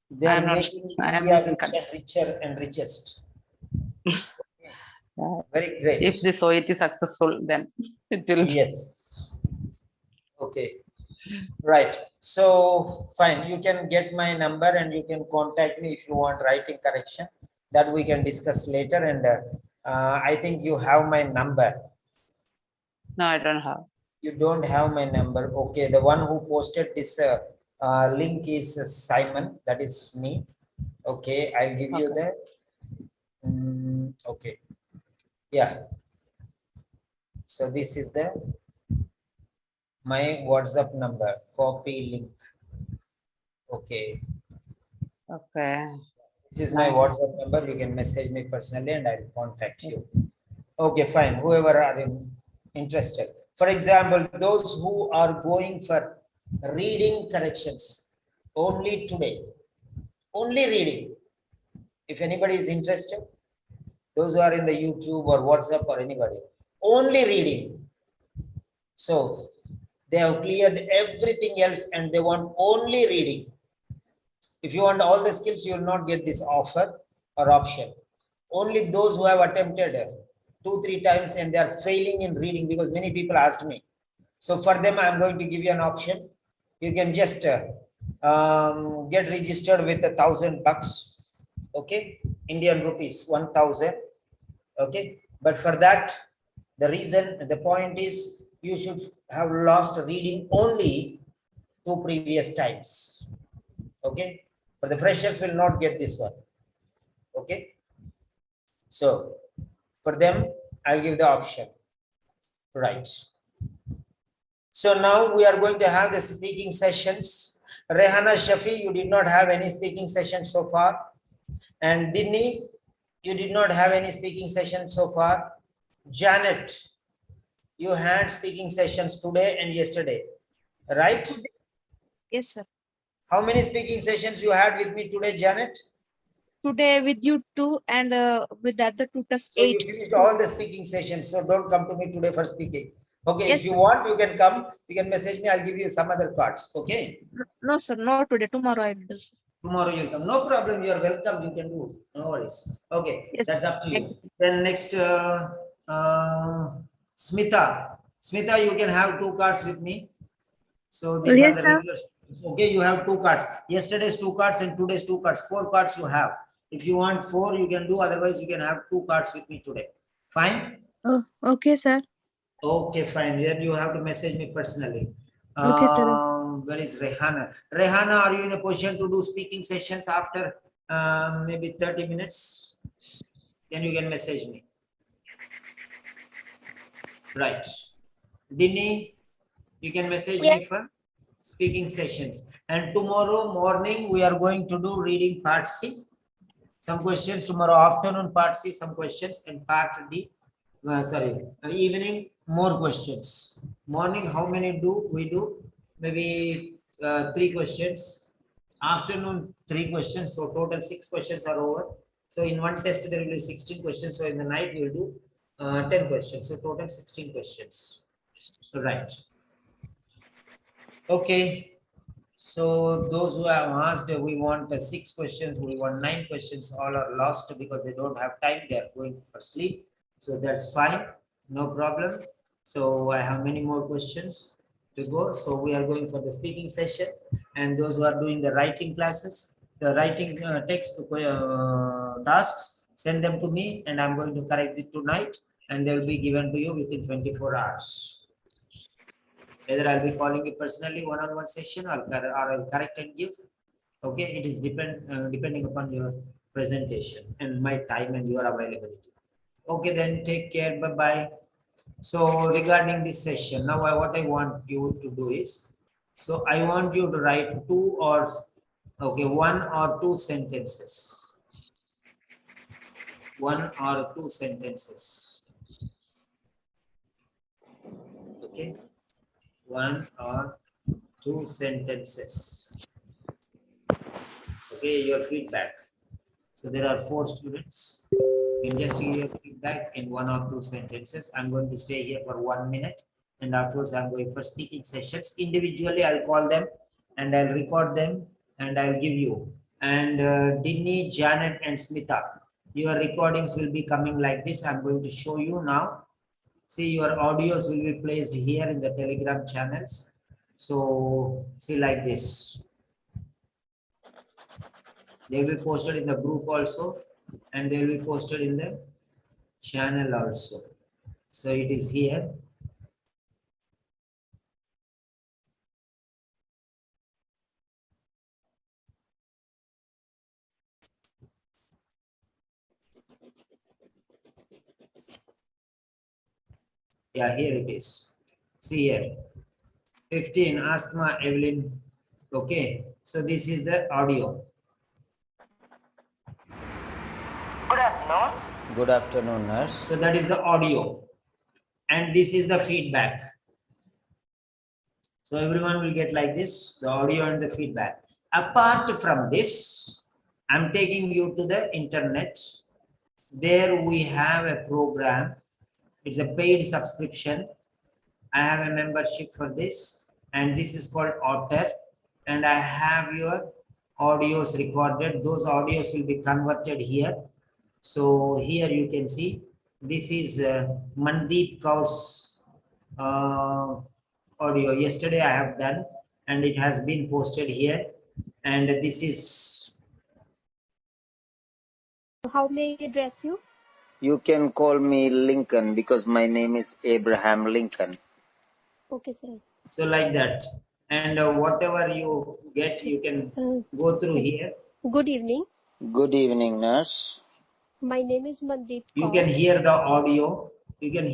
They are I'm not. making I'm India in richer, richer and richest. Yeah. Very great. If the Soviet is successful, then it will. Yes. Okay. Right. So fine. You can get my number and you can contact me if you want writing correction. That we can discuss later. And I think you have my number. No, I don't have. You don't have my number. Okay. The one who posted this link is Simon. That is me. Okay. I'll give you the. Okay. Yeah. So this is the my WhatsApp number. Copy link. Okay. Okay. This is my WhatsApp number. You can message me personally and I'll contact you. Okay, fine. Whoever are interested. For example, those who are going for reading corrections only today, only reading. If anybody is interested, those who are in the YouTube or WhatsApp or anybody, only reading. So they have cleared everything else and they want only reading. If you want all the skills, you will not get this offer or option. Only those who have attempted 2-3 times and they are failing in reading, because many people asked me. So for them, I'm going to give you an option. You can just get registered with $1,000. Okay, Indian rupees 1,000. Okay, but for that, the point is you should have lost reading only 2 previous times. Okay, but the freshers will not get this one. Okay, so for them I'll give the option, right? So now we are going to have the speaking sessions. Rehana Shafi, you did not have any speaking session so far, and Dinny, you did not have any speaking session so far. Janet, you had speaking sessions today and yesterday, right? Yes, sir. How many speaking sessions you had with me today, Janet? Today with you two and with the other tutors, So 8. you finished all the speaking sessions, so don't come to me today for speaking. Okay, Yes, if you sir. want, you can come, you can message me, I'll give you some other cards. Okay, No, sir, not today. Tomorrow I will do, sir. tomorrow you'll come. No problem, you are welcome, you can do. No worries. Okay, Yes, that's up to thank you. Then next, Smita. Smita, you can have 2 cards with me. So these are Yes, the sir. regular students. Okay, you have 2 cards. Yesterday's 2 cards and today's 2 cards. 4 cards you have. If you want 4, you can do. Otherwise, you can have 2 cards with me today. Fine? Oh, okay, sir. Okay, fine. Then you have to message me personally. Okay, sir. Where is Rehana? Rehana, are you in a position to do speaking sessions after maybe 30 minutes? Then you can message me. Right. Dini, you can message me for speaking sessions. And tomorrow morning, we are going to do reading part C. Some questions tomorrow afternoon, part C, some questions, and part D. Evening, more questions. Morning, how many do we do? Maybe 3 questions. Afternoon, 3 questions. So total 6 questions are over. So in one test, there will be 16 questions. So in the night, we will do 10 questions. So total 16 questions. Right. Okay. So those who have asked, we want 6 questions, we want 9 questions, all are lost because they don't have time. They are going for sleep. So that's fine. No problem. So I have many more questions to go. So we are going for the speaking session, and those who are doing the writing classes, the writing text tasks, send them to me and I'm going to correct it tonight, and they will be given to you within 24 hours. Either I'll be calling you personally one-on-one session, or I'll correct and give. Okay, it is depending upon your presentation and my time and your availability. Okay, then take care. Bye bye. So regarding this session, now what I want you to do is, so I want you to write one or two sentences. One or two sentences. Okay, one or two sentences. Okay, your feedback. So there are 4 students. You can just give your feedback in 1 or 2 sentences. I'm going to stay here for 1 minute, and afterwards I'm going for speaking sessions. Individually, I'll call them and I'll record them and I'll give you. And Dinny, Janet, and Smita, your recordings will be coming like this. I'm going to show you now. See, your audios will be placed here in the Telegram channels. So see, like this. They will be posted in the group also, and they will be posted in the channel also. So it is here. Yeah, here it is. See here. 15, asthma, Evelyn. Okay. So this is the audio. Good afternoon. Good afternoon, nurse. So that is the audio. And this is the feedback. So everyone will get like this, the audio and the feedback. Apart from this, I'm taking you to the internet. There we have a program. It's a paid subscription. I have a membership for this, and this is called Otter. And I have your audios recorded. Those audios will be converted here. So here you can see, this is Mandeep Kaur's audio. Yesterday I have done, and it has been posted here. And this is. How may I address you? You can call me Lincoln because my name is Abraham Lincoln. Okay, sir. So like that. And whatever you get, you can go through here. Good evening. Good evening, nurse. My name is Mandeep You Kaur. can hear the audio. You can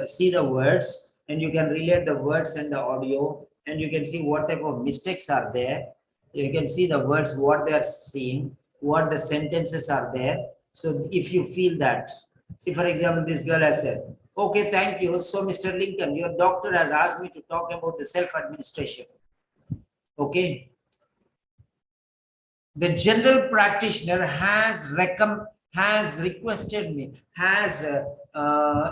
see the words, and you can relate the words and the audio, and you can see what type of mistakes are there. You can see the words, what they are seeing, what the sentences are there. So if you feel that, see, for example, this girl has said, okay, thank you. So Mr. Lincoln, your doctor has asked me to talk about the self-administration. Okay. The general practitioner has requested me, has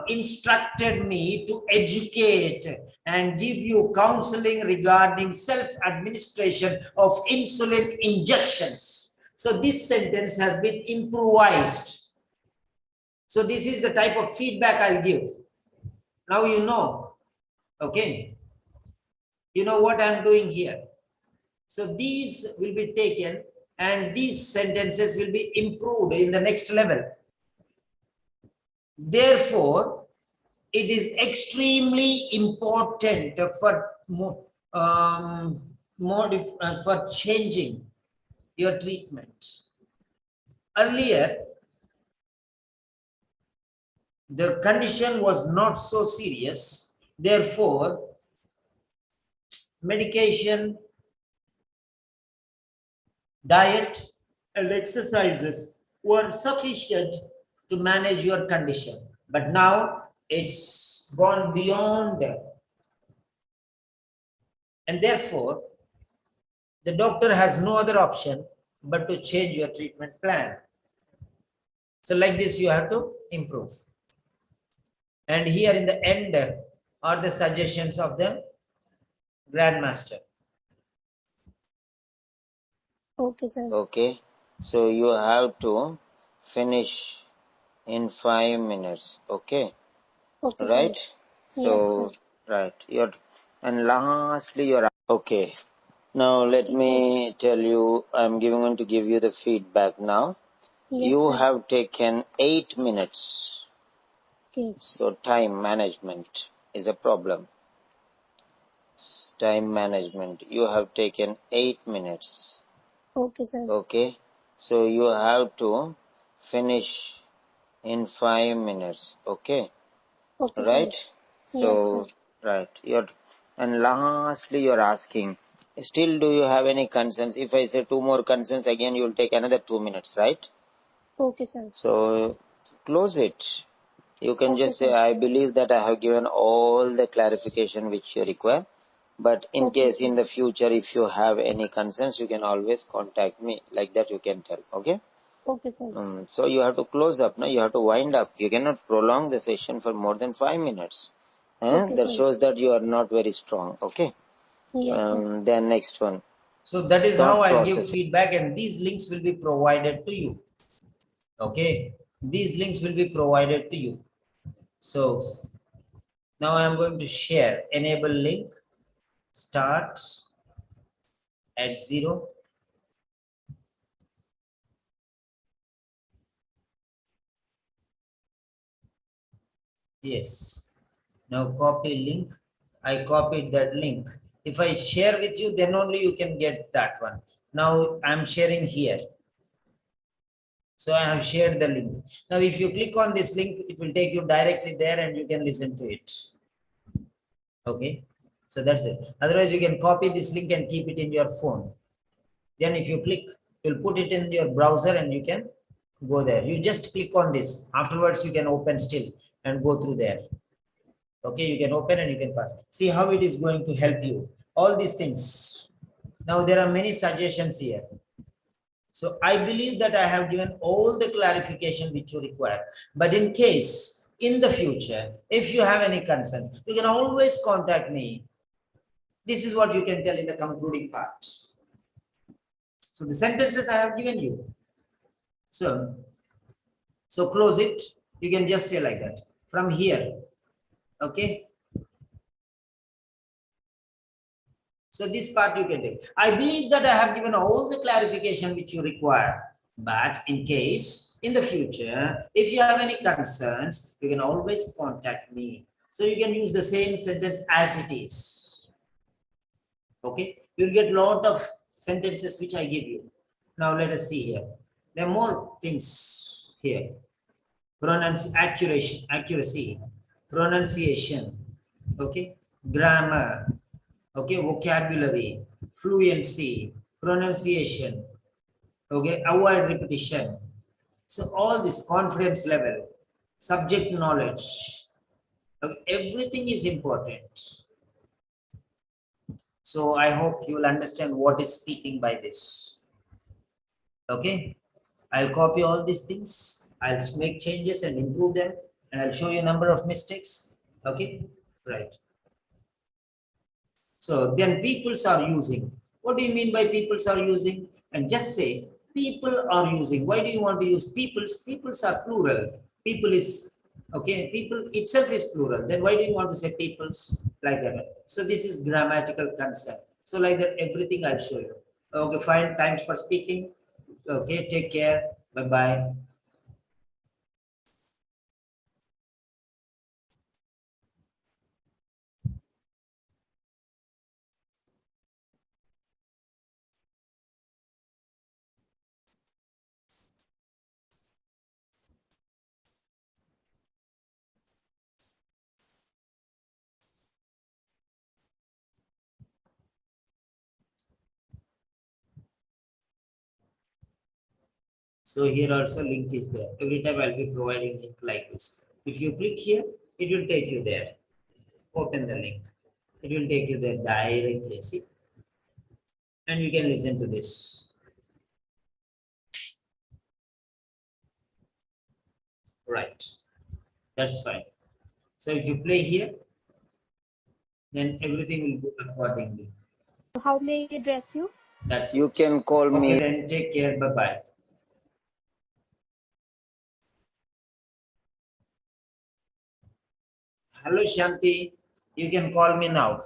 instructed me to educate and give you counseling regarding self-administration of insulin injections. So this sentence has been improvised. So this is the type of feedback I'll give. Now you know, okay? You know what I'm doing here. So these will be taken, and these sentences will be improved in the next level. Therefore, it is extremely important for changing your treatment. Earlier, the condition was not so serious. Therefore, medication, diet, and exercises were sufficient to manage your condition. But now it's gone beyond that. And therefore, the doctor has no other option but to change your treatment plan. So like this, you have to improve. And here in the end are the suggestions of the grandmaster. Okay, sir. Okay, so you have to finish in 5 minutes. Okay, Okay, sir. right? So Yes, sir. right, and lastly you're okay. Now let Okay, me sir. tell you, I'm going to give you the feedback now. Yes, You sir. have taken 8 minutes, Okay. so time management is a problem. Time management, you have taken 8 minutes. Okay, sir. Okay, so you have to finish in 5 minutes. Okay, Okay, sir. right? So Yes, sir. right, and lastly you're asking, still do you have any concerns? If I say 2 more concerns, again you will take another 2 minutes, right? Okay, sir. So close it. You can Okay, just say, sir. I believe that I have given all the clarification which you require, but in Okay, case sir. in the future if you have any concerns, you can always contact me. Like that you can tell. Okay. Okay, sir. So you have to close up now. You have to wind up. You cannot prolong the session for more than 5 minutes. Okay, That sir. shows that you are not very strong. Okay. Yes, sir. Then next one, So that is how thought I'll give process. feedback, and these links will be provided to you. Okay, these links will be provided to you. So now I'm going to share enable link, start at 0. Yes, now copy link. I copied that link. If I share with you, then only you can get that one. Now I'm sharing here. So I have shared the link. Now if you click on this link, it will take you directly there and you can listen to it. Okay, so that's it. Otherwise you can copy this link and keep it in your phone. Then if you click, you'll put it in your browser and you can go there. You just click on this. Afterwards you can open still and go through there. Okay, you can open and you can pass. See how it is going to help you. All these things. Now there are many suggestions here. So I believe that I have given all the clarification which you require. But in case, in the future, if you have any concerns, you can always contact me. This is what you can tell in the concluding part. So the sentences I have given you. So close it. You can just say like that. From here. Okay. So this part you can take. I believe that I have given all the clarification which you require. But in case, in the future, if you have any concerns, you can always contact me. So you can use the same sentence as it is. Okay. You'll get a lot of sentences which I give you. Now let us see here. There are more things here. Accuracy, pronunciation, okay, grammar, okay, vocabulary, fluency, pronunciation, okay, avoid repetition. So all this confidence level, subject knowledge, okay, everything is important. So I hope you will understand what is speaking by this. Okay, I'll copy all these things, I'll make changes and improve them, and I'll show you a number of mistakes. Okay, right. So then peoples are using. What do you mean by peoples are using? And just say people are using. Why do you want to use peoples? Peoples are plural. People is, okay, people itself is plural. Then why do you want to say peoples like that? So this is grammatical concept. So like that, everything I'll show you. Okay, fine. Thanks for speaking. Okay, take care. Bye-bye. So here also link is there. Every time I'll be providing link like this. If you click here, it will take you there. Open the link. It will take you there directly. See? And you can listen to this. Right. That's fine. So if you play here, then everything will go accordingly. How may I address you? That's You it. can call Okay, me. then take care. Bye bye. Hello, Shanti. You can call me now.